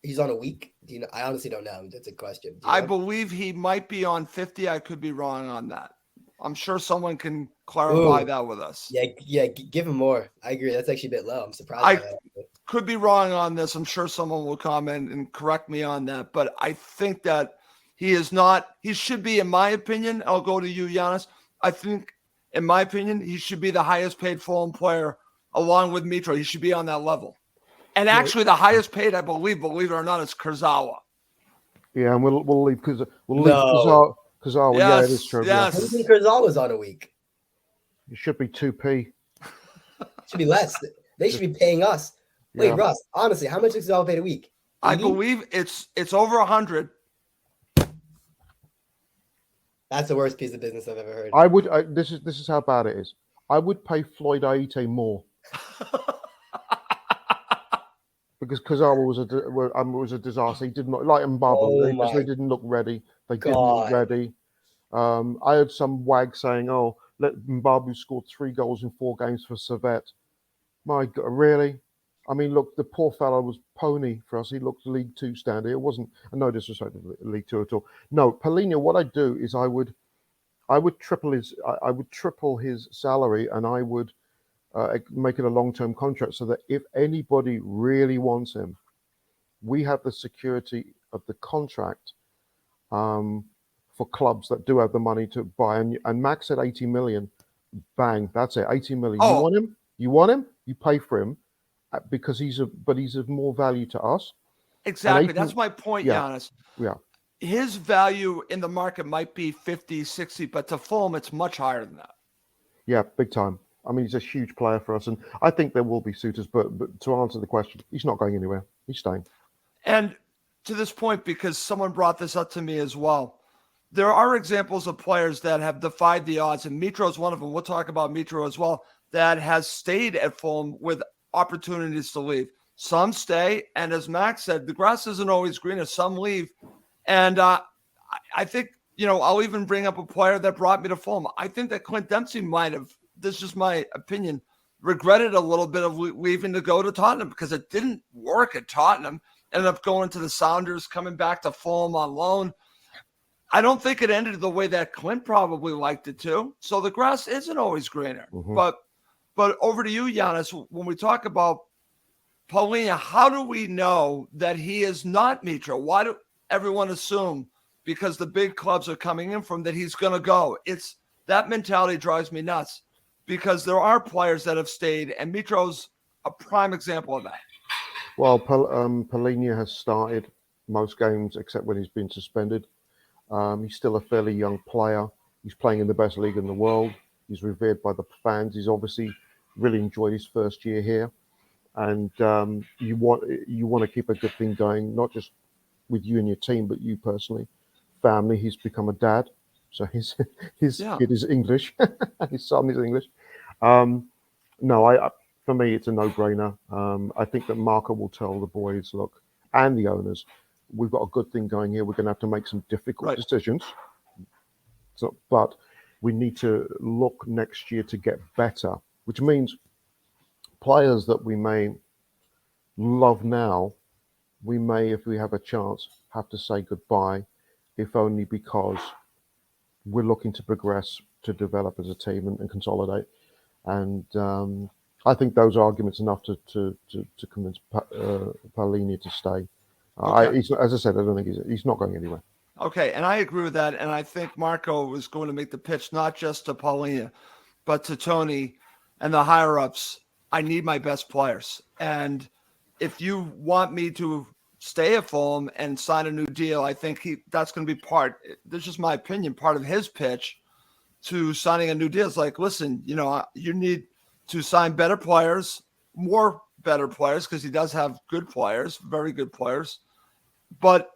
he's on a week? I honestly don't know. That's a question. I believe he might be on 50. I could be wrong on that. I'm sure someone can clarify that with us. Yeah, give him more. I agree. That's actually a bit low. I'm surprised. I could be wrong on this. I'm sure someone will comment and correct me on that. But I think that he is not. He should be, in my opinion. I'll go to you, Yannis. I think, in my opinion, he should be the highest paid Fulham player along with Mitro. He should be on that level. And actually, the highest paid, I believe it or not, is Kurzawa. Yeah, and we'll leave Kurzawa. Kurzawa, yes, yeah, it is true. Yes. I think Kurzawa's on a week. It should be 2p. It should be less. They should be paying us. Wait, Russ, honestly, how much is Kurzawa paid a week? 80? I believe it's over 100. That's the worst piece of business I've ever heard. I would. This is how bad it is. I would pay Floyd Aite more. Because Kurzawa was a disaster. He did not like Mbabu. They didn't look ready. They didn't look ready. I heard some wag saying, "Oh, let Mbabu score 3 goals in 4 games for Servette." My God, really? I mean, look, the poor fellow was pony for us. He looked League 2 standard. It wasn't. No disrespect to League 2 at all. No, Palhinha. What I'd do is I would triple his salary, and I would make it a long-term contract, so that if anybody really wants him, we have the security of the contract for clubs that do have the money to buy. And Max said 80 million. Bang, that's it. 80 million. Oh. You want him? You pay for him because he's of more value to us. Exactly. That's my point, Yannis. Yeah. His value in the market might be 50, 60, but to Fulham, it's much higher than that. Yeah, big time. I mean, he's a huge player for us, and I think there will be suitors. But to answer the question, he's not going anywhere. He's staying. And to this point, because someone brought this up to me as well, there are examples of players that have defied the odds, and Mitro is one of them. We'll talk about Mitro as well, that has stayed at Fulham with opportunities to leave. Some stay, and as Max said, the grass isn't always greener. Some leave. And I think, I'll even bring up a player that brought me to Fulham. I think that Clint Dempsey might have, this is just my opinion, regretted a little bit of leaving to go to Tottenham because it didn't work at Tottenham. Ended up going to the Sounders, coming back to Fulham on loan. I don't think it ended the way that Clint probably liked it to. So the grass isn't always greener. Mm-hmm. But over to you, Yannis. When we talk about Paulinho, how do we know that he is not Mitro? Why do everyone assume because the big clubs are coming in from that he's going to go? It's that mentality drives me nuts because there are players that have stayed, and Mitro's a prime example of that. Well, Paulinho has started most games except when he's been suspended. He's still a fairly young player. He's playing in the best league in the world. He's revered by the fans. He's obviously really enjoyed his first year here. And you want to keep a good thing going, not just with you and your team, but you personally. Family, he's become a dad. So his kid is English. His son is English. No, for me, it's a no-brainer. I think that Marco will tell the boys, look, and the owners, we've got a good thing going here. We're going to have to make some difficult decisions. But we need to look next year to get better, which means players that we may love now, we may, if we have a chance, have to say goodbye, if only because we're looking to progress, to develop as a team and consolidate. And I think those arguments enough to convince Paulinho to stay. Okay. As I said, I don't think he's not going anywhere. Okay, and I agree with that. And I think Marco was going to make the pitch not just to Paulinho, but to Tony and the higher-ups. I need my best players. And if you want me to stay at Fulham and sign a new deal, I think that's going to be this is just my opinion, part of his pitch to signing a new deal. It's like, listen, you need to sign better players, more better players, because he does have good players, very good players. But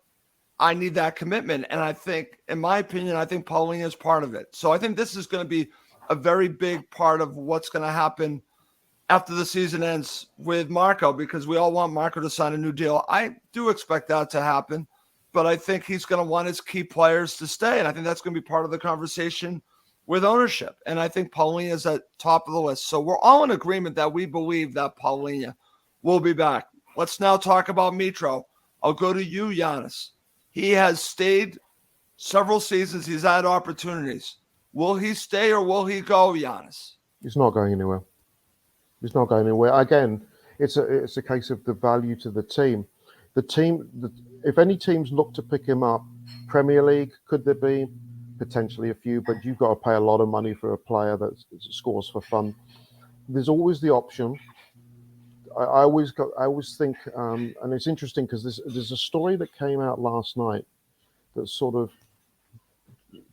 I need that commitment. And I think, in my opinion, I think Paulinho is part of it. So I think this is going to be a very big part of what's going to happen after the season ends with Marco, because we all want Marco to sign a new deal. I do expect that to happen, but I think he's going to want his key players to stay. And I think that's going to be part of the conversation with ownership. And I think Paulinho is at top of the list. So we're all in agreement that we believe that Paulinho will be back. Let's now talk about Mitro. I'll go to you, Yannis. He has stayed several seasons. He's had opportunities. Will he stay or will he go, Yannis? He's not going anywhere. He's not going anywhere. Again, it's a case of the value to the team. If any teams look to pick him up, Premier League, could there be? Potentially a few, but you've got to pay a lot of money for a player that scores for fun. There's always the option. I always think, and it's interesting because there's a story that came out last night that sort of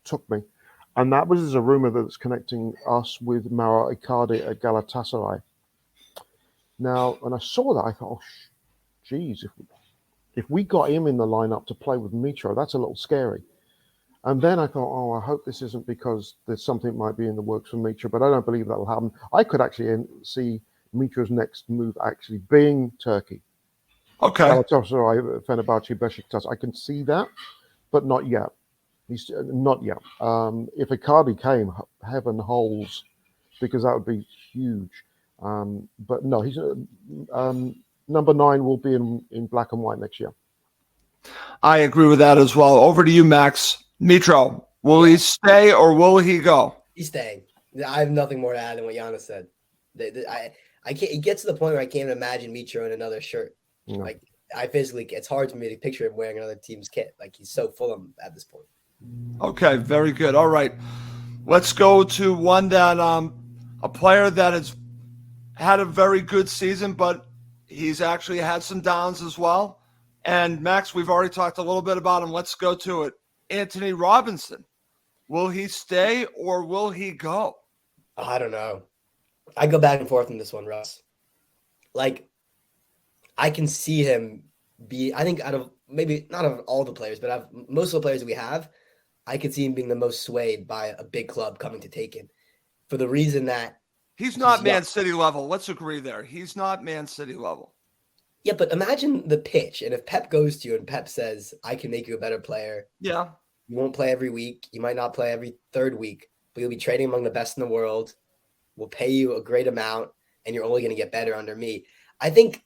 took me, and that was a rumor that's connecting us with Mauro Icardi at Galatasaray. Now, when I saw that, I thought, geez, if we got him in the lineup to play with Mitro, that's a little scary. And then I thought, I hope this isn't because there's something that might be in the works for Mitro, but I don't believe that will happen. I could actually see Mitro's next move actually being Turkey. Okay. Galatasaray, Fenerbahce, Besiktas. I can see that, but not yet. He's not yet. If Icardi came, heaven holds, because that would be huge. But no, he's number 9 will be in black and white next year. I agree with that as well. Over to you, Max. Mitro, will he stay or will he go? He's staying. I have nothing more to add than what Yannis said. I can't. It gets to the point where I can't imagine Mitro in another shirt. No. Like it's hard for me to picture him wearing another team's kit. Like he's so Fulham at this point. Okay, very good. All right, let's go to one that a player that has had a very good season, but he's actually had some downs as well. And Max, we've already talked a little bit about him. Let's go to it. Anthony Robinson. Will he stay or will he go? I don't know. I go back and forth on this one, Russ. Like, I can see him I think out of maybe not of all the players, but out of most of the players that we have, I could see him being the most swayed by a big club coming to take him for the reason that he's not Man City level. Let's agree there. He's not Man City level. Yeah, but imagine the pitch. And if Pep goes to you and Pep says, I can make you a better player. Yeah. You won't play every week. You might not play every third week, but you'll be trading among the best in the world. We'll pay you a great amount, and you're only going to get better under me. I think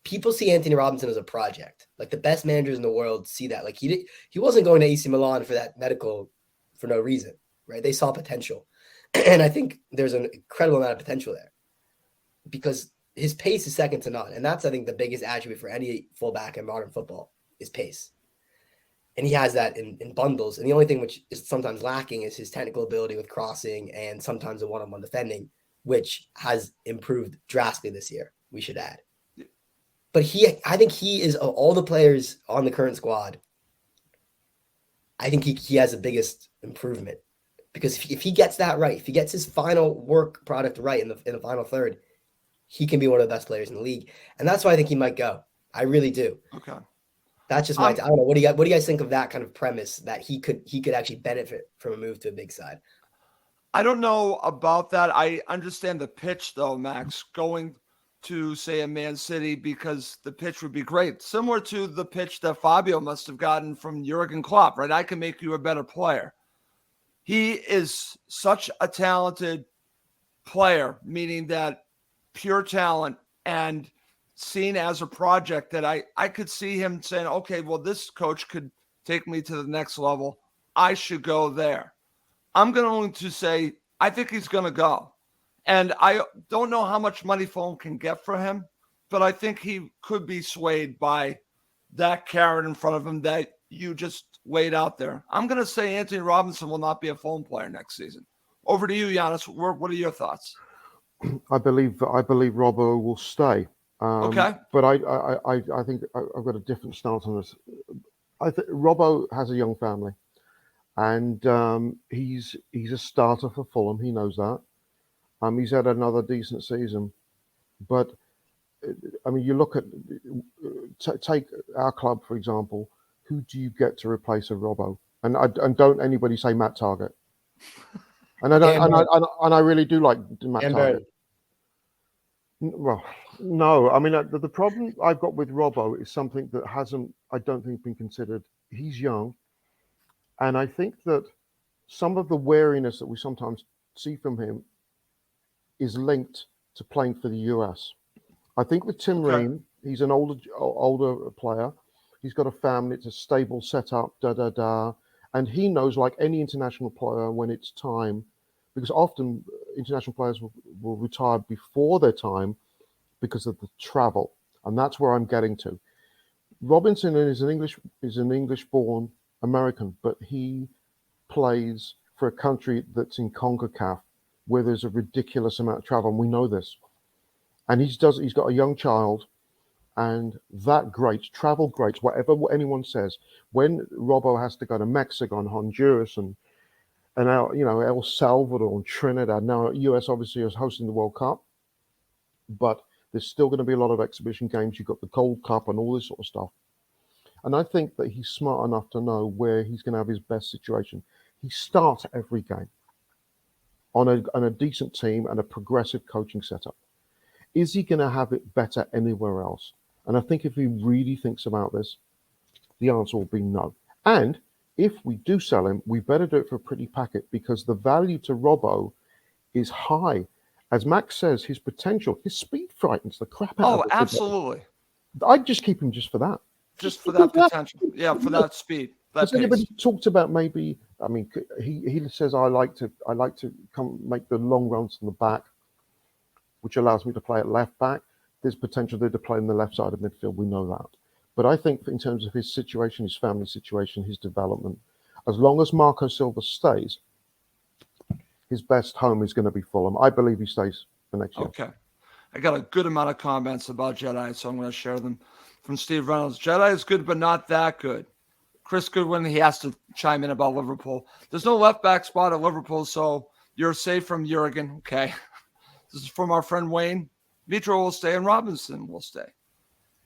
people see Anthony Robinson as a project. Like the best managers in the world see that. Like he wasn't going to AC Milan for that medical for no reason, right? They saw potential. And I think there's an incredible amount of potential there because his pace is second to none. And that's, I think, the biggest attribute for any fullback in modern football is pace. And he has that in bundles. And the only thing which is sometimes lacking is his technical ability with crossing and sometimes a one-on-one defending, which has improved drastically this year, we should add. But I think he is, of all the players on the current squad, I think he has the biggest improvement. Because if he gets that right, if he gets his final work product right in the final third, he can be one of the best players in the league. And that's why I think he might go. I really do. Okay. That's just my. I don't know. What do you guys think of that kind of premise that he could actually benefit from a move to a big side? I don't know about that. I understand the pitch though, Max, going to say a Man City because the pitch would be great. Similar to the pitch that Fabio must have gotten from Jurgen Klopp, right? I can make you a better player. He is such a talented player, meaning that pure talent and seen as a project that I could see him saying, okay, well, this coach could take me to the next level. I should go there. I'm going to say, I think he's going to go. And I don't know how much money Fulham can get for him, but I think he could be swayed by that carrot in front of him that you just laid out there. I'm going to say Anthony Robinson will not be a Fulham player next season. Over to you, Yannis. What are your thoughts? I believe Robbo will stay. Okay. But I think I've got a different stance on this. I think Robbo has a young family, and he's a starter for Fulham. He knows that. He's had another decent season, but I mean, you look at take our club for example. Who do you get to replace a Robbo? And don't anybody say Matt Target. And I really do like Matt Target. Well, no, I mean the problem I've got with Robbo is something that hasn't, I don't think, been considered. He's young, and I think that some of the wariness that we sometimes see from him is linked to playing for the US. I think with Tim Ream, he's an older player. He's got a family. It's a stable setup. And he knows, like any international player, when it's time, because often international players will retire before their time because of the travel, and that's where I'm getting to. Robinson is an English-born American, but he plays for a country that's in CONCACAF, where there's a ridiculous amount of travel, and we know this. And he's got a young child, and that travel greats, whatever anyone says. When Robbo has to go to Mexico and Honduras and El Salvador and Trinidad. Now, US obviously is hosting the World Cup, but there's still going to be a lot of exhibition games. You've got the Gold Cup and all this sort of stuff. And I think that he's smart enough to know where he's going to have his best situation. He starts every game on a decent team and a progressive coaching setup. Is he going to have it better anywhere else? And I think if he really thinks about this, the answer will be no. And if we do sell him, we better do it for a pretty packet because the value to Robbo is high. As Max says, his potential, his speed frightens the crap out of him. Oh, absolutely. I'd just keep him just for that. Just for that potential. Yeah, for that speed. Has anybody talked about maybe, I mean, he says, I like to come make the long runs from the back, which allows me to play at left back. There's potential there to play in the left side of midfield. We know that. But I think in terms of his situation, his family situation, his development, as long as Marco Silva stays, his best home is going to be Fulham. I believe he stays for next year. Okay. I got a good amount of comments about Jedi, so I'm going to share them. From Steve Reynolds, Jedi is good, but not that good. Chris Goodwin, he has to chime in about Liverpool. There's no left back spot at Liverpool, so you're safe from Jurgen. Okay. This is from our friend Wayne. Vitro will stay and Robinson will stay.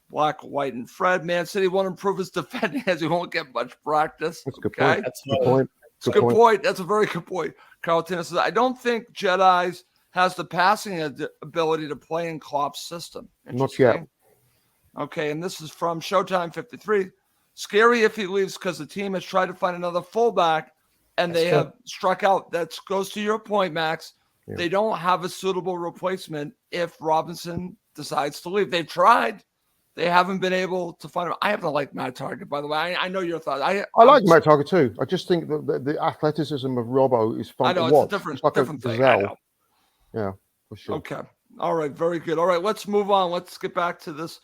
Black, White, and Fred. Man City won't improve his defending as he won't get much practice. That's a good point. That's good point. Good point. That's a very good point. Carl Tanner says, I don't think Jedi's has the passing ability to play in Klopp's system. Not yet. Okay, and this is from Showtime 53. Scary if he leaves because the team has tried to find another fullback and they have struck out. That goes to your point, Max. Yeah. They don't have a suitable replacement if Robinson decides to leave. They've tried. They haven't been able to find him. I happen to like Matt Target, by the way. I know your thoughts. I like Matt Target too. I just think that the athleticism of Robbo is fun to watch. It's like different a thing. I know. Yeah, for sure. Okay. All right. Very good. All right. Let's move on. Let's get back to this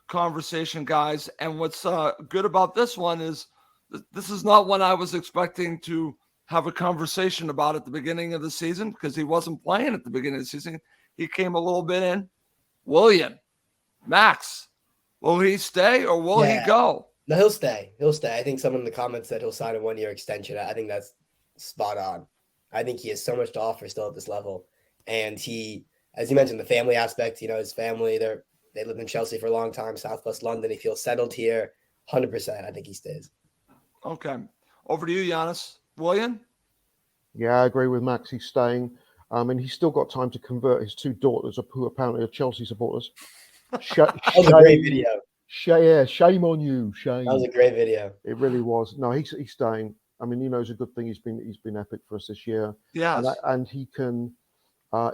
conversation, guys. And what's good about this one is this is not one I was expecting to have a conversation about at the beginning of the season because he wasn't playing at the beginning of the season. He came a little bit in. William, Max, will he stay or will he go? No, he'll stay. He'll stay. I think someone in the comments said he'll sign a 1-year extension. I think that's spot on. I think he has so much to offer still at this level. And he, as you mentioned, the family aspect, his family, they lived in Chelsea for a long time, Southwest London. He feels settled here. 100%. I think he stays. Okay. Over to you, Yannis. William? Yeah, I agree with Max. He's staying. And he's still got time to convert his 2 daughters, who apparently are Chelsea supporters. That was a great video. Shame on you. Shame. That was a great video. It really was. No, he's staying. I mean, it's a good thing. He's been epic for us this year. Yes. And he can,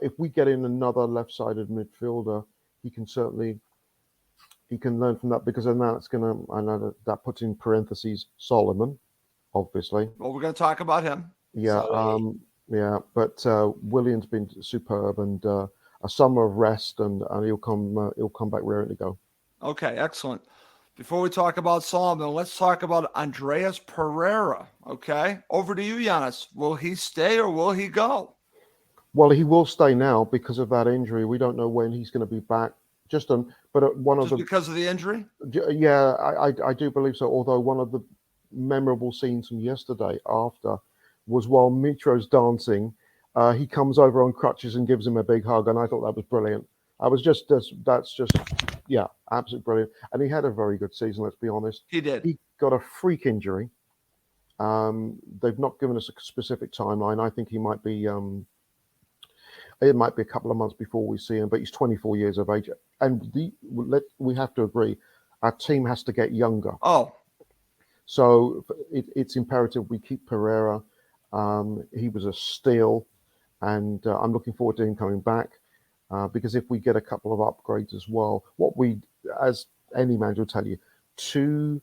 if we get in another left-sided midfielder, he can learn from that, because then that's going to, I know that puts in parentheses Solomon, obviously. Well, we're going to talk about him. Yeah. But William's been superb, and a summer of rest, and he'll come back raring to go. Okay, excellent. Before we talk about Solomon, let's talk about Andreas Pereira. Okay, over to you, Yannis. Will he stay or will he go? Well, he will stay now because of that injury. We don't know when he's going to be back. Because of the injury? Yeah, I do believe so. Although one of the memorable scenes from yesterday after was while Mitro's dancing, he comes over on crutches and gives him a big hug, and I thought that was brilliant. Yeah, absolutely brilliant. And he had a very good season, let's be honest. He did. He got a freak injury. They've not given us a specific timeline. I think he might be, it might be a couple of months before we see him, but he's 24 years of age. And we have to agree, our team has to get younger. Oh. So it's imperative we keep Pereira. He was a steal, and I'm looking forward to him coming back. Because if we get a couple of upgrades as well, as any manager will tell you, two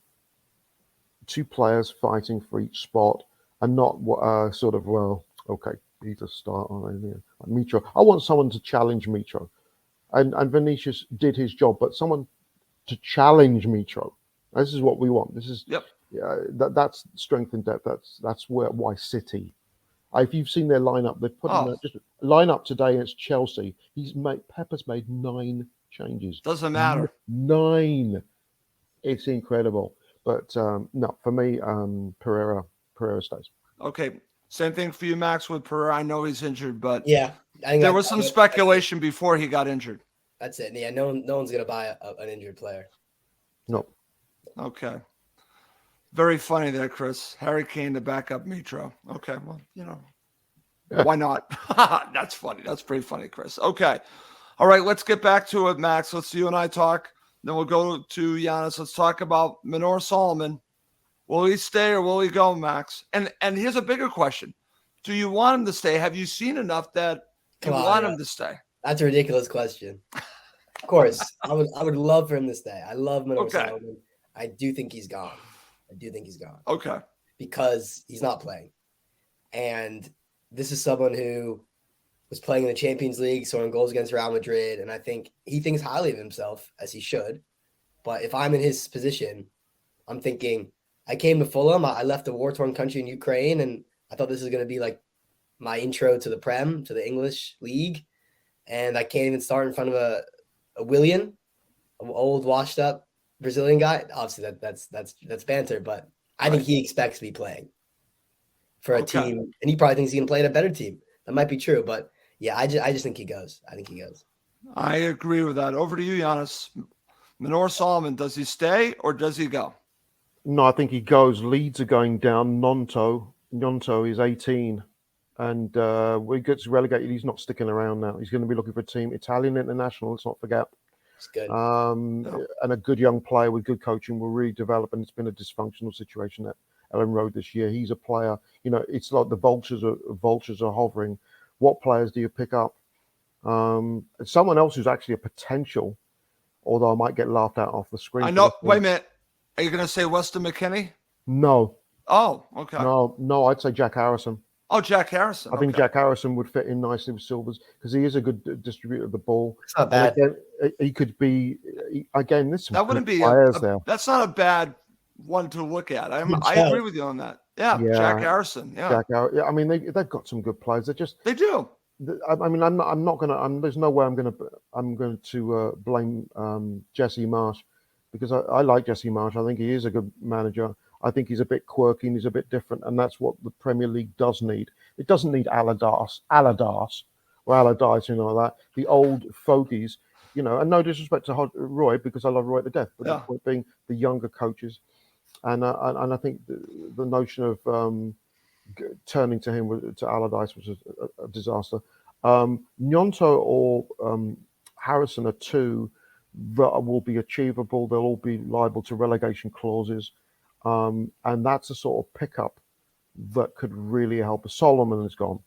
players fighting for each spot, and not he's a start on Mitro. I want someone to challenge Mitro, and Vinicius did his job, but someone to challenge Mitro. This is what we want. This is that's strength and depth. That's why City. If you've seen their lineup, they've put in just line up today against Chelsea. Pepper's made 9 changes. Doesn't matter. 9. It's incredible. But no, for me, Pereira stays. Okay. Same thing for you, Max, with Pereira. I know he's injured, but there was some speculation before he got injured. That's it. Yeah, no one's going to buy an injured player. No. Okay. Very funny there, Chris. Harry Kane to back up Mitro. Okay, well, why not? That's funny. That's pretty funny, Chris. Okay. All right, let's get back to it, Max. Let's you and I talk. Then we'll go to Yannis. Let's talk about Manor Solomon. Will he stay or will he go, Max? And here's a bigger question. Do you want him to stay? Have you seen enough that you want him to stay? That's a ridiculous question. Of course. I would love for him to stay. I love Manor Solomon. I do think he's gone. Okay. Because he's not playing. And this is someone who was playing in the Champions League, scoring goals against Real Madrid, and I think he thinks highly of himself, as he should. But if I'm in his position, I'm thinking, I came to Fulham, I left a war-torn country in Ukraine, and I thought this was going to be like my intro to the Prem, to the English League, and I can't even start in front of a Willian, an old, washed-up Brazilian guy. Obviously, that's banter, but I think he expects me playing for a team, and he probably thinks he can play at a better team. That might be true, but yeah, I just think he goes. I think he goes. I agree with that. Over to you, Yannis. Manor Solomon, does he stay or does he go? No, I think he goes. Leeds are going down. Nonto is 18, and when he gets relegated, he's not sticking around now. He's going to be looking for a team. Italian international, let's not forget. It's good. And a good young player with good coaching will really develop. And it's been a dysfunctional situation at Ellen Road this year. He's a player, it's like the vultures are hovering. What players do you pick up? Someone else who's actually a potential, although I might get laughed at off the screen. I know. Wait a minute. Are you going to say Weston McKennie? No. Oh, okay. No, I'd say Jack Harrison. Oh, Jack Harrison. I think Jack Harrison would fit in nicely with Silvers because he is a good distributor of the ball. It's not bad. Again, he could be, there's some that wouldn't be players there. That's not a bad one to look at. I agree with you on that. Yeah, Jack Harrison. Yeah. I mean, they've got some good players. They do. I mean, I'm not gonna. There's no way I'm going to blame Jesse Marsh because I like Jesse Marsh. I think he is a good manager. I think he's a bit quirky and he's a bit different, and that's what the Premier League does need. It doesn't need Allardyce, or Allardyce, like that. The old fogies, and no disrespect to Roy because I love Roy to death, but the point being the younger coaches, and I think the notion of turning to him to Allardyce was a disaster. Gnonto or Harrison are two that will be achievable. They'll all be liable to relegation clauses. And that's a sort of pickup that could really help us. Solomon is gone.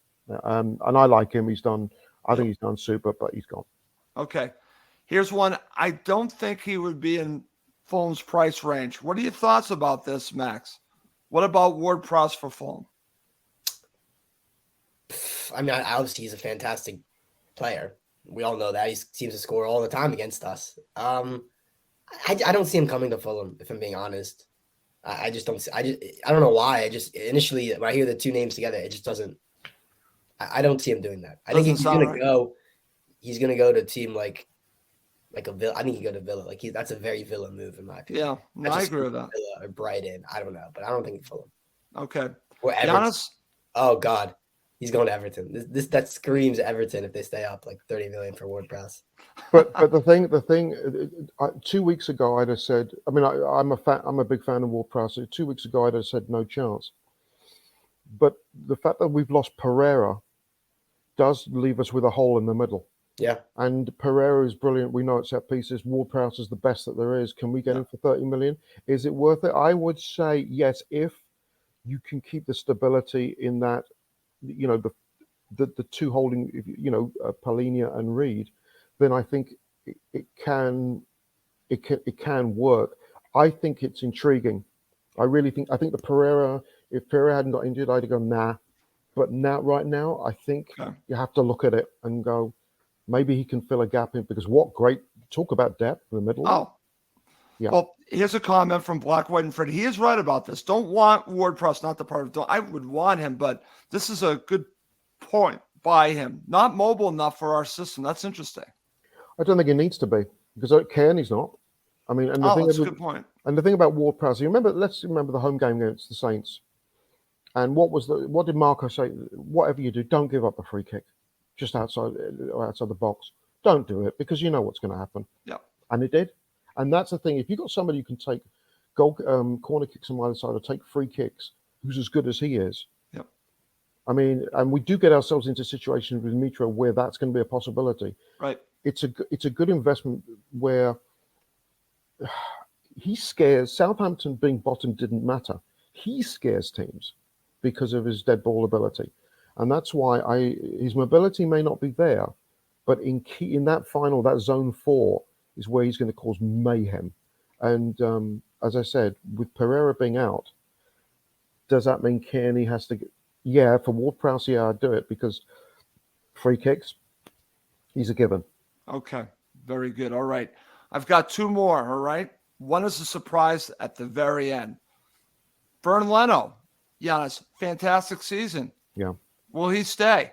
And I like him. I think he's done super, but he's gone. Okay. Here's one. I don't think he would be in Fulham's price range. What are your thoughts about this, Max? What about Ward-Prowse for Fulham? I mean, obviously he's a fantastic player. We all know that. He seems to score all the time against us. I don't see him coming to Fulham, if I'm being honest. I just don't. I don't know why. Initially when I hear the two names together, it just doesn't. I don't see him doing that. I think he's gonna go. He's gonna go to a team like a Villa. I think he go to Villa. That's a very Villa move in my opinion. Yeah, no, I agree with that. Villa or Brighton. I don't know, but I don't think Fulham. Okay. Or Yannis? Oh God, he's going to Everton. That screams Everton if they stay up like 30 million for Ward-Prowse. But the thing, 2 weeks ago I'd have said. I mean, I'm a big fan of Ward-Prowse. So 2 weeks ago I'd have said no chance. But the fact that we've lost Pereira does leave us with a hole in the middle. Yeah. And Pereira is brilliant. We know it's set pieces. Ward-Prowse is the best that there is. Can we get him for 30 million? Is it worth it? I would say yes, if you can keep the stability in that, the two holding, Polinia and Reed, then I think it can work. I think it's intriguing. I think the Pereira, if Pereira hadn't got injured, I'd have gone nah. But right now, I think you have to look at it and go, maybe he can fill a gap in, because talk about depth in the middle. Oh, yeah. Well, here's a comment from Black, White, and Freddie. He is right about this. Don't want Ward-Prowse, not the part of. I would want him, but this is a good point by him. Not mobile enough for our system. That's interesting. I don't think he needs to be, because Kearney's not. I mean, and that's a good point. And the thing about Ward-Prowse, let's remember the home game against the Saints. And what did Marco say? Whatever you do, don't give up a free kick just outside the box. Don't do it, because you know what's going to happen. Yeah. And it did. And that's the thing. If you've got somebody who can take corner kicks on either side or take free kicks, who's as good as he is. Yep. I mean, and we do get ourselves into situations with Mitro where that's going to be a possibility. Right. It's a good investment where he scares. Southampton being bottom didn't matter. He scares teams because of his dead ball ability. And that's why his mobility may not be there, but in that final, that zone 4 is where he's going to cause mayhem. And as I said, with Pereira being out, does that mean Kearney has to for Ward-Prowse, I'd do it, because free kicks, he's a given. Okay, very good. All right. I've got two more, all right? One is a surprise at the very end. Bernd Leno, Yannis, fantastic season. Yeah. Will he stay?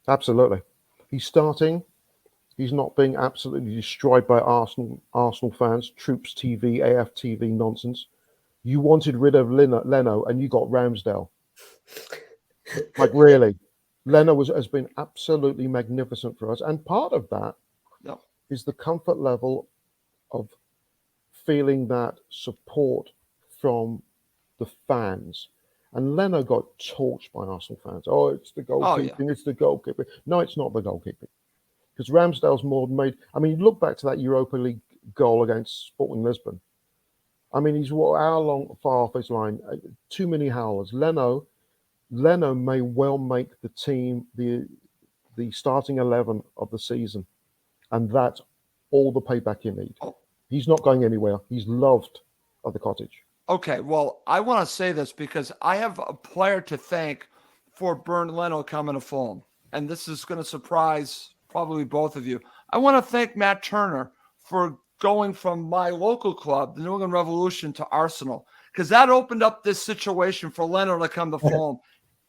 Absolutely. He's starting. He's not being absolutely destroyed by Arsenal fans, Troops TV, AF TV nonsense. You wanted rid of Leno and you got Ramsdale. Like, really. Leno has been absolutely magnificent for us. And part of that is the comfort level of feeling that support from the fans. And Leno got torched by Arsenal fans. Oh, it's the goalkeeping, It's the goalkeeping. No, it's not the goalkeeping. because Ramsdale's more made. I mean, look back to that Europa League goal against Sporting Lisbon. I mean, he's far off his line. Too many howlers. Leno may well make the team the starting 11 of the season, and that's all the payback you need. Oh. He's not going anywhere. He's loved at the Cottage. Okay, well, I want to say this because I have a player to thank for Bernd Leno coming to Fulham, and this is going to surprise probably both of you. I want to thank Matt Turner for going from my local club, the New England Revolution, to Arsenal, because that opened up this situation for Leno to come to Fulham.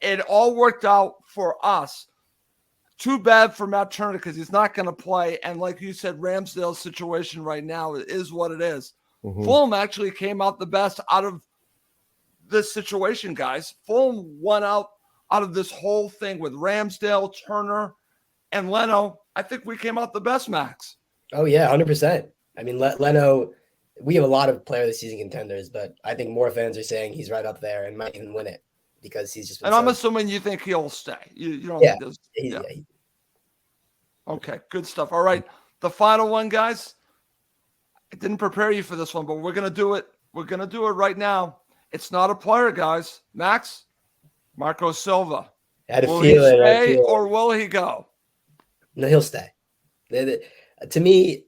It all worked out for us. Too bad for Matt Turner because he's not going to play. And like you said, Ramsdale's situation right now is what it is. Mm-hmm. Fulham actually came out the best out of this situation, guys. Fulham won out of this whole thing with Ramsdale, Turner, and Leno. I think we came out the best, Max. Oh, yeah, 100%. I mean, Leno, we have a lot of player of the season contenders, but I think more fans are saying he's right up there and might even win it because he's just been. And I'm assuming you think he'll stay. You don't yeah, think this. yeah. Okay, good stuff. All right, the final one, guys. I didn't prepare you for this one, but we're going to do it. We're going to do it right now. It's not a player, guys. Max, Marco Silva. Will he stay or will he go? No, he'll stay. To me,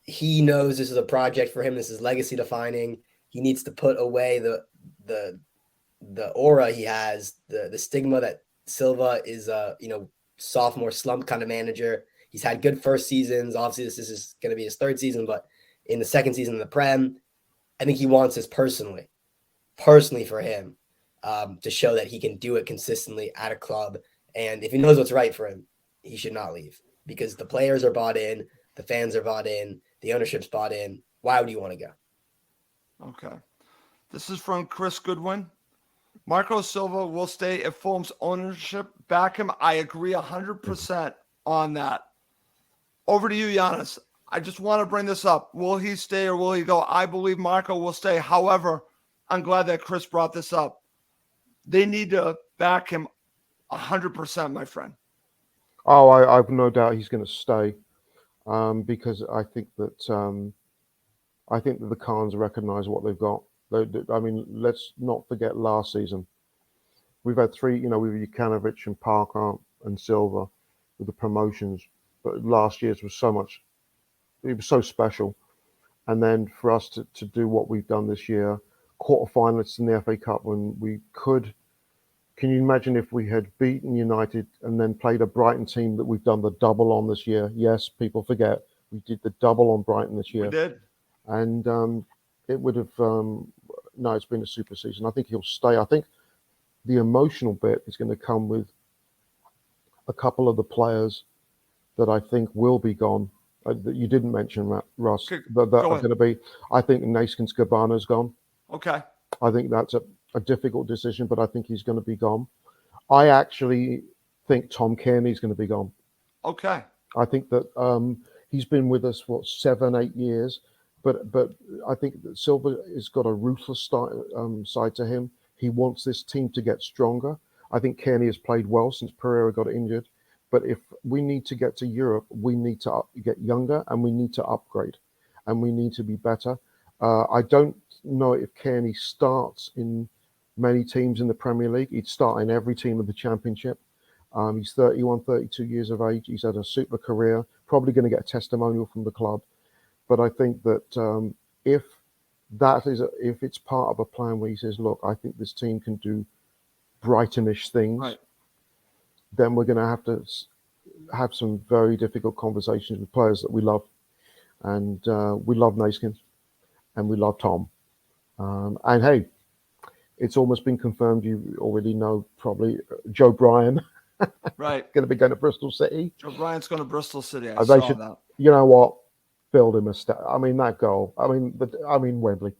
he knows this is a project for him. This is legacy defining. He needs to put away the aura he has, the stigma that Silva is a sophomore slump kind of manager. He's had good first seasons. Obviously, this is going to be his third season, but in the second season in the Prem, I think he wants this personally for him to show that he can do it consistently at a club. And if he knows what's right for him, he should not leave because the players are bought in, the fans are bought in, the ownership's bought in. Why would you want to go? Okay. This is from Chris Goodwin. Marco Silva will stay if Fulham's ownership back him. I agree 100% on that. Over to you, Yannis. I just want to bring this up. Will he stay or will he go? I believe Marco will stay. However, I'm glad that Chris brought this up. They need to back him 100%, my friend. Oh, I've no doubt he's going to stay because I think that the Khans recognize what they've got. I mean, let's not forget last season. We've had three, with Jukanovic and Parker and Silva with the promotions, but last year's was so much. It was so special, and then for us to do what we've done this year, quarterfinalists in the FA Cup when we could. Can you imagine if we had beaten United and then played a Brighton team that we've done the double on this year? Yes, people forget we did the double on Brighton this year. We did, and it would have. No, it's been a super season. I think he'll stay. I think the emotional bit is going to come with a couple of the players that I think will be gone. That you didn't mention, Russ. Okay, that are going to be. I think Naskins Cabana's gone. Okay. I think that's a difficult decision, but I think he's going to be gone. I actually think Tom Kearney's going to be gone. Okay. I think that he's been with us for 7-8 years, but I think that Silva has got a ruthless side to him. He wants this team to get stronger. I think Kearney has played well since Pereira got injured. But if we need to get to Europe, we need to get younger and we need to upgrade and we need to be better. I don't know if Kearney starts in many teams in the Premier League. He'd start in every team of the Championship. He's 31, 32 years of age. He's had a super career, probably going to get a testimonial from the club. But I think that if it's part of a plan where he says, look, I think this team can do Brighton-ish things, right, then we're going to have some very difficult conversations with players that we love. And we love Naskins and we love Tom. And hey, it's almost been confirmed. You already know probably Joe Bryan. Right. Going to be going to Bristol City. Joe Bryant's going to Bristol City. I saw that. You know what? Build him a I mean, that goal. I mean, Wembley.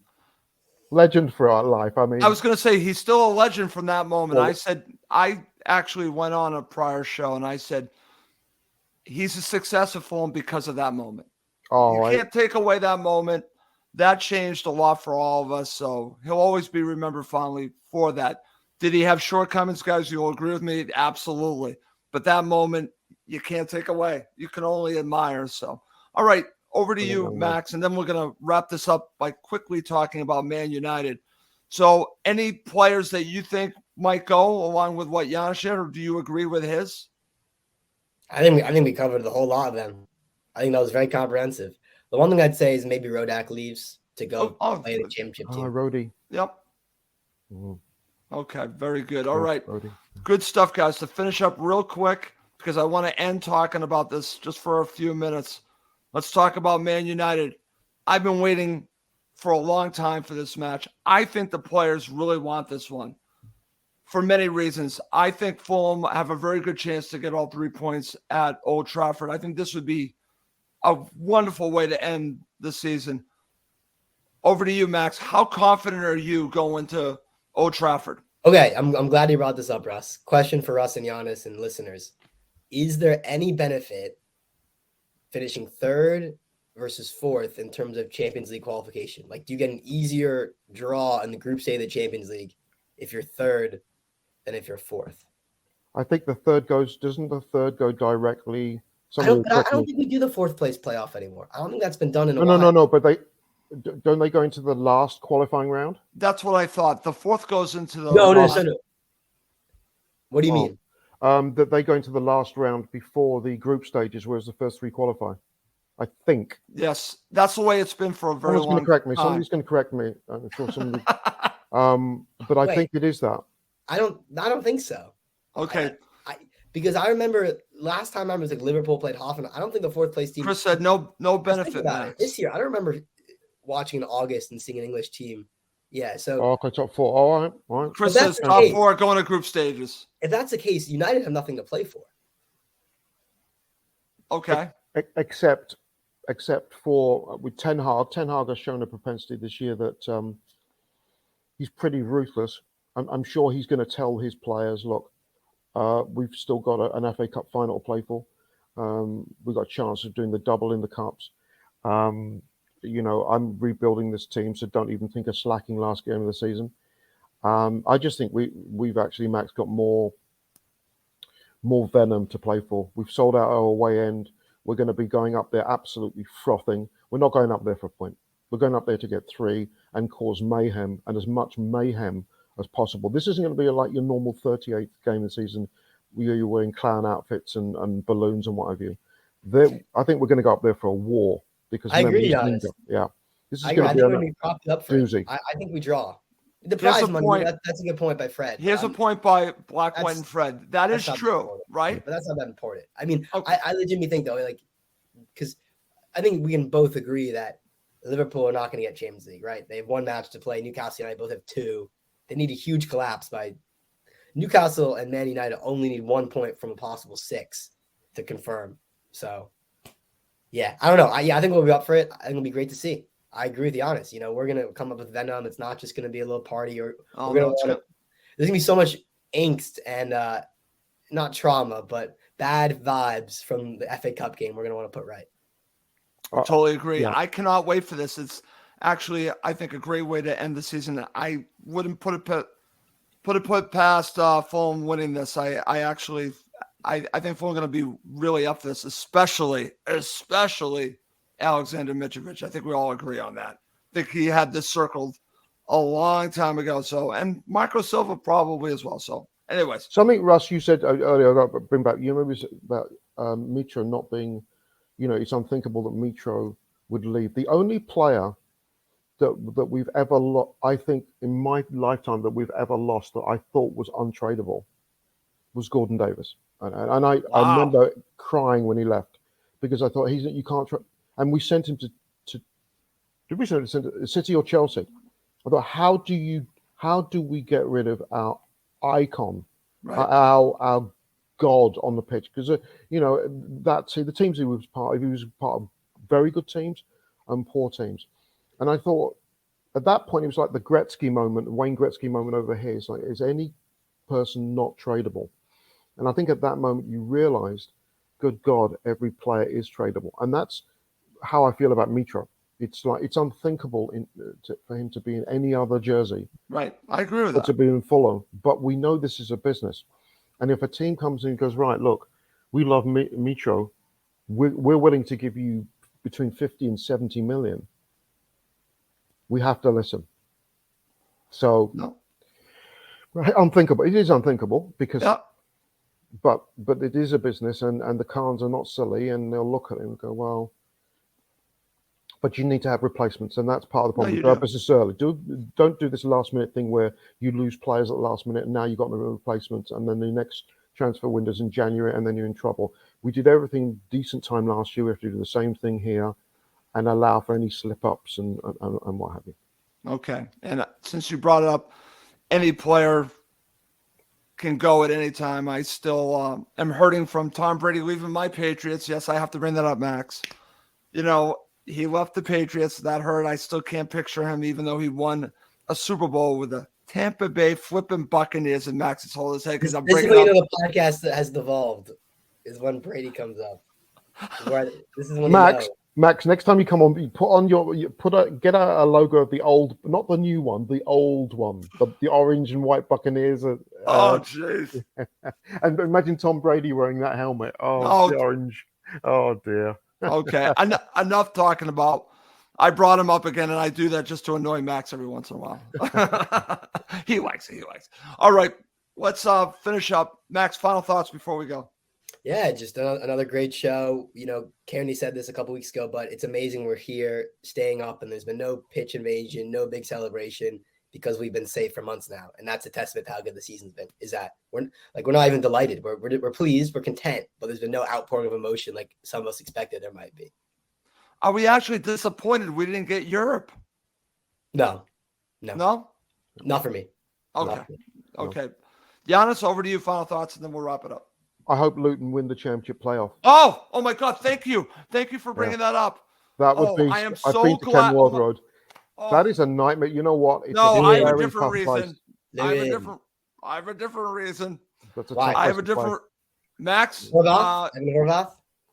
Legend for our life. I mean, I was going to say he's still a legend from that moment. Well, I actually went on a prior show and I said he's a success at Fulham because of that moment. You can't take away that moment. That changed a lot for all of us. So he'll always be remembered fondly for that. Did he have shortcomings, guys? You'll agree with me? Absolutely. But that moment you can't take away. You can only admire. So, all right, over to you, Max, and then we're going to wrap this up by quickly talking about Man United. So, any players that you think might go along with what Yannis shared, or do you agree with his? I think we covered the whole lot of them. I think that was very comprehensive. The one thing I'd say is maybe Rodak leaves to go play the championship team. Rody. Yep. Mm. Okay, very good. All right. Rody. Good stuff, guys. To finish up real quick, because I want to end talking about this just for a few minutes. Let's talk about Man United. I've been waiting for a long time for this match. I think the players really want this one for many reasons. I think Fulham have a very good chance to get all 3 points at Old Trafford. I think this would be a wonderful way to end the season. Over to you, Max. How confident are you going to Old Trafford? Okay, I'm glad you brought this up, Russ. Question for Russ and Yannis and listeners. Is there any benefit finishing third versus fourth in terms of Champions League qualification? Like, do you get an easier draw in the group stage of the Champions League if you're third than if you're fourth? I think doesn't the third go directly? I don't think we do the fourth place playoff anymore. I don't think that's been done in a while. No, but don't they go into the last qualifying round? That's what I thought. The fourth goes into the No. What do you mean? That they go into the last round before the group stages, whereas the first three qualify. I think. Yes, that's the way it's been for a very long time. Somebody's going to correct me. I'm sure somebody. But I think it is that. I don't think so. Okay. Because I remember last time I was like Liverpool played Hoffenheim. I don't think the fourth place team. Chris said no benefit. This year, I don't remember watching in August and seeing an English team. Yeah, so okay, top four. All right. Chris says top four going to group stages. If that's the case, United have nothing to play for. Okay. Except for with Ten Hag. Ten Hag has shown a propensity this year that he's pretty ruthless. I'm sure he's going to tell his players, look, we've still got an FA Cup final to play for. We've got a chance of doing the double in the Cups. I'm rebuilding this team, so don't even think of slacking last game of the season. I just think we've actually, Max, got more venom to play for. We've sold out our away end. We're going to be going up there absolutely frothing. We're not going up there for a point. We're going up there to get 3 and cause mayhem, and as much mayhem as possible. This isn't going to be like your normal 38th game of the season where you're wearing clown outfits and balloons and what have you. I think we're going to go up there for a war. Because I agree, yeah. This is going to be propped up for doozy. I think we draw. The prize money, that's a good point by Fred. Here's a point by Black, White, and Fred. That is true, right? But that's not that important. I mean, okay. I legitimately think, though, like, because I think we can both agree that Liverpool are not going to get Champions League, right? They have one match to play. Newcastle United both have 2. They need a huge collapse by Newcastle, and Man United only need 1 point from a possible 6 to confirm. So, yeah, I don't know. I think we'll be up for it. I think it'll be great to see. I agree with Yannis. We're going to come up with venom. It's not just going to be a little party. Or there's going to be so much angst and not trauma, but bad vibes from the FA Cup game we're going to want to put right. I totally agree. Yeah. I cannot wait for this. It's actually, I think, a great way to end the season. I wouldn't put it past Fulham winning this. I think Fulham going to be really up for this, especially Alexander Mitrovic. I think we all agree on that. I think he had this circled a long time ago. So, and Marco Silva probably as well. So, anyways, something Russ you said earlier. I got to bring back. You remember about Mitro not being. It's unthinkable that Mitro would leave. The only player that we've ever lost, I think, in my lifetime that we've ever lost that I thought was untradeable was Gordon Davis. And I remember crying when he left because I thought you can't trade. And we sent him to did we send him to City or Chelsea? I thought, how do we get rid of our icon, right. our god on the pitch? Because the teams he was part of very good teams and poor teams. And I thought at that point it was like the Gretzky moment, Wayne Gretzky moment over here. It's like, is any person not tradable? And I think at that moment you realized, good God, every player is tradable. And that's how I feel about Mitro. It's like it's unthinkable for him to be in any other jersey. Right, I agree with that. To be in Fulham, but we know this is a business. And if a team comes in and goes, right, look, We love Mitro. We're willing to give you between 50 and 70 million. We have to listen. So No. unthinkable. It is unthinkable because, Yeah. but it is a business, and the Khans are not silly, and they'll look at it and go, well, but you need to have replacements, and that's part of the problem. No, you Go do. business early. Don't do this last minute thing where you lose players at the last minute, and now you've got no replacements, and then the next transfer window's in January, and then you're in trouble. We did everything decent time last year. We have to do the same thing here, and allow for any slip ups and what have you. Okay. And since you brought it up, any player can go at any time. I still am hurting from Tom Brady leaving my Patriots. Yes, I have to bring that up, Max. You know, he left the Patriots. That hurt. I still can't picture him, even though he won a Super Bowl with the Tampa Bay flipping Buccaneers, and Max is holding his head because I'm This is bringing when up. the podcast that has devolved is when Brady comes up. This is when Max, next time you come on, you get a logo of the old, not the new one, the old one, the orange and white Buccaneers. Oh, jeez. And imagine Tom Brady wearing that helmet. The orange. Oh dear. Okay, enough talking about. I brought him up again, and I do that just to annoy Max every once in a while. He likes it. All right, let's finish up. Max, final thoughts before we go. Yeah, just another great show. You know, Kearney said this a couple weeks ago, but it's amazing we're here, staying up, and there's been no pitch invasion, no big celebration because we've been safe for months now, and that's a testament to how good the season's been. Is that we're not even delighted. We're pleased, we're content, but there's been no outpouring of emotion like some of us expected there might be. Are we actually disappointed we didn't get Europe? No, not for me. Okay. Okay. Yannis, over to you. Final thoughts, and then we'll wrap it up. I hope Luton win the championship playoff. Oh my God! Thank you for bringing that up. That would be. I am I've so been to glad. Kenworth Road. That is a nightmare. You know what? It's I have a different reason. I have a different reason. I have a different. Max.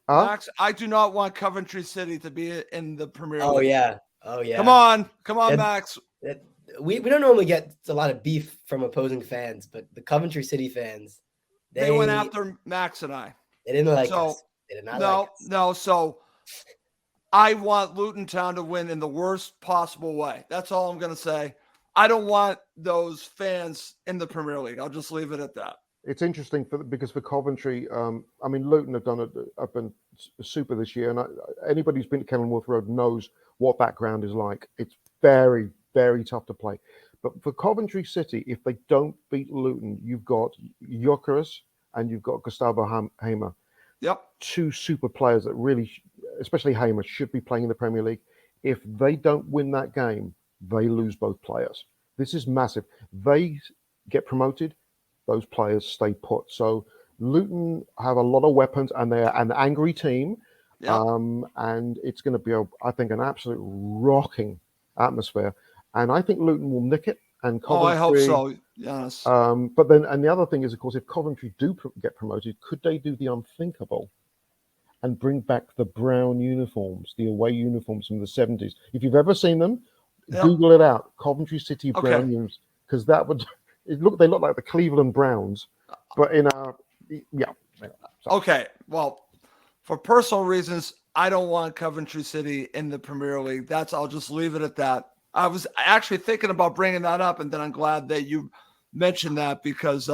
Max, I do not want Coventry City to be in the Premier League. Oh yeah. Come on, Max. We don't normally get a lot of beef from opposing fans, but the Coventry City fans, they went after Max and I. They didn't like us. They did not like us. No. So I want Luton Town to win in the worst possible way. That's all I'm going to say. I don't want those fans in the Premier League. I'll just leave it at that. It's interesting because for Coventry, I mean, Luton have been super this year, and anybody who's been to Kenilworth Road knows what that ground is like. It's very, very tough to play. But for Coventry City, if they don't beat Luton, you've got Gyökeres and you've got Gustavo Hamer. Yep. Two super players that really, especially Hamer, should be playing in the Premier League. If they don't win that game, they lose both players. This is massive. They get promoted, those players stay put. So Luton have a lot of weapons, and they're an angry team. Yep. And it's going to be, I think, an absolute rocking atmosphere. And I think Luton will nick it. And Coventry, I hope so. Yes. But then, and the other thing is, of course, if Coventry do get promoted, could they do the unthinkable and bring back the brown uniforms, the away uniforms from the 70s? If you've ever seen them, Google it out. Coventry City brown uniforms, because that would they look like the Cleveland Browns, but in a Okay. Well, for personal reasons, I don't want Coventry City in the Premier League. I'll just leave it at that. I was actually thinking about bringing that up, and then I'm glad that you mentioned that because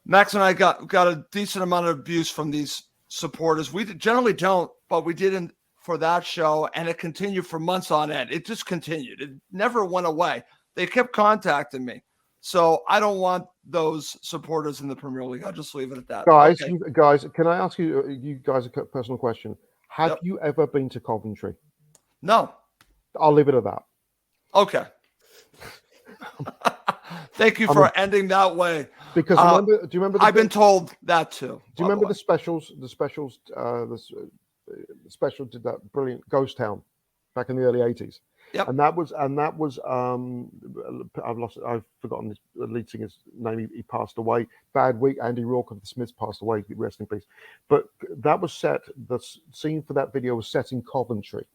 Max and I got a decent amount of abuse from these supporters. We generally don't, but we did for that show, and it continued for months on end. It just continued. It never went away. They kept contacting me. So I don't want those supporters in the Premier League. I'll just leave it at that. Guys, can I ask you guys a personal question? Have you ever been to Coventry? No. I'll leave it at that. Okay. Thank you for ending that way. Because do you remember? I've been told that too. Do you remember the specials? The special did that brilliant Ghost Town back in the early 80s. Yep. And that was I've forgotten the lead singer's name. He passed away. Bad week. Andy Rourke of the Smiths passed away. Rest in peace. But that was set. The scene for that video was set in Coventry.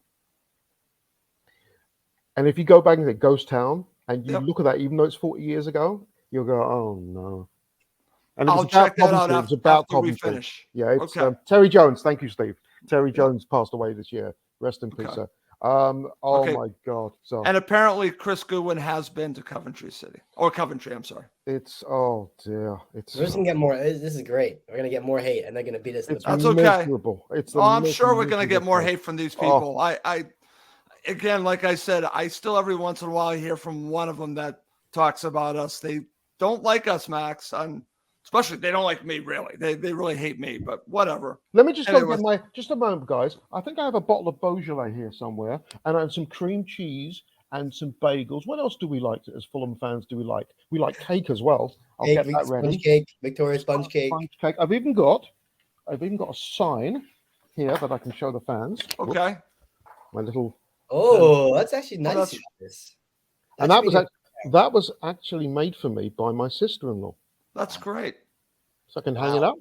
And if you go back and say Ghost Town and you look at that, even though it's 40 years ago, you'll go, oh no. And it was I'll about check that out Coventry. It was about after we Coventry. finish. Yeah, it's Okay. Terry Jones. Thank you, Steve. Terry Yep. Jones passed away this year. Rest in peace, Okay. sir. Okay. My God. So And apparently Chris Goodwin has been to Coventry City. Or Coventry, I'm sorry. it's oh dear. It's We're just gonna get more. This is great. We're gonna get more hate, and they're gonna beat us. In the That's okay. miserable. It's Oh, I'm sure we're going to get more miserable hate from these place. Oh, people. I again, like I said, I still every once in a while hear from one of them that talks about us. They don't like us, Max. Especially they don't like me, really. They really hate me, but whatever. let me just go Anyways. get just a moment, guys. I think I have a bottle of Beaujolais here somewhere, and I have some cream cheese and some bagels. What else do we like as Fulham fans? Do we like? We like cake as well. I'll cake, get that ready. Sponge cake, Victoria sponge cake. Sponge cake. I've even got a sign here that I can show the fans. Okay. My little. Oh, that's actually nice. that's- This. And that was actually made for me by my sister-in-law. That's great. So I can hang it up.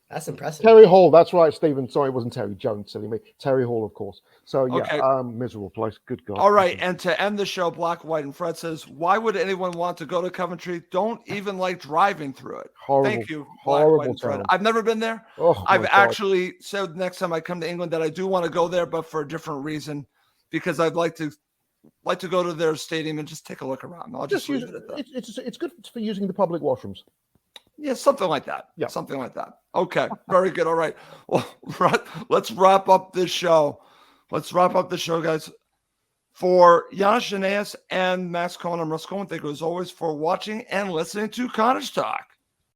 That's impressive. Terry Hall, that's right, Stephen. Sorry, it wasn't Terry Jones, silly me. Terry Hall, of course. So yeah, Okay. miserable place. Good God. All right. And to end the show, Black, White, and Fred says, why would anyone want to go to Coventry? Don't even like driving through it. Horrible. Thank you, Black, White, and Fred. town. I've never been there. Oh, my I've God. actually said next time I come to England that I do want to go there, but for a different reason, because I'd like to go to their stadium and just take a look around. I'll just leave use it at that. it's good for using the public washrooms. Yeah, something like that. Yeah. Something like that. Okay. Very good. All right. Well, let's wrap up this show. Guys. For Yannis and Max Cohen, I'm Russ Goldman. Thank you as always for watching and listening to Cottage Talk.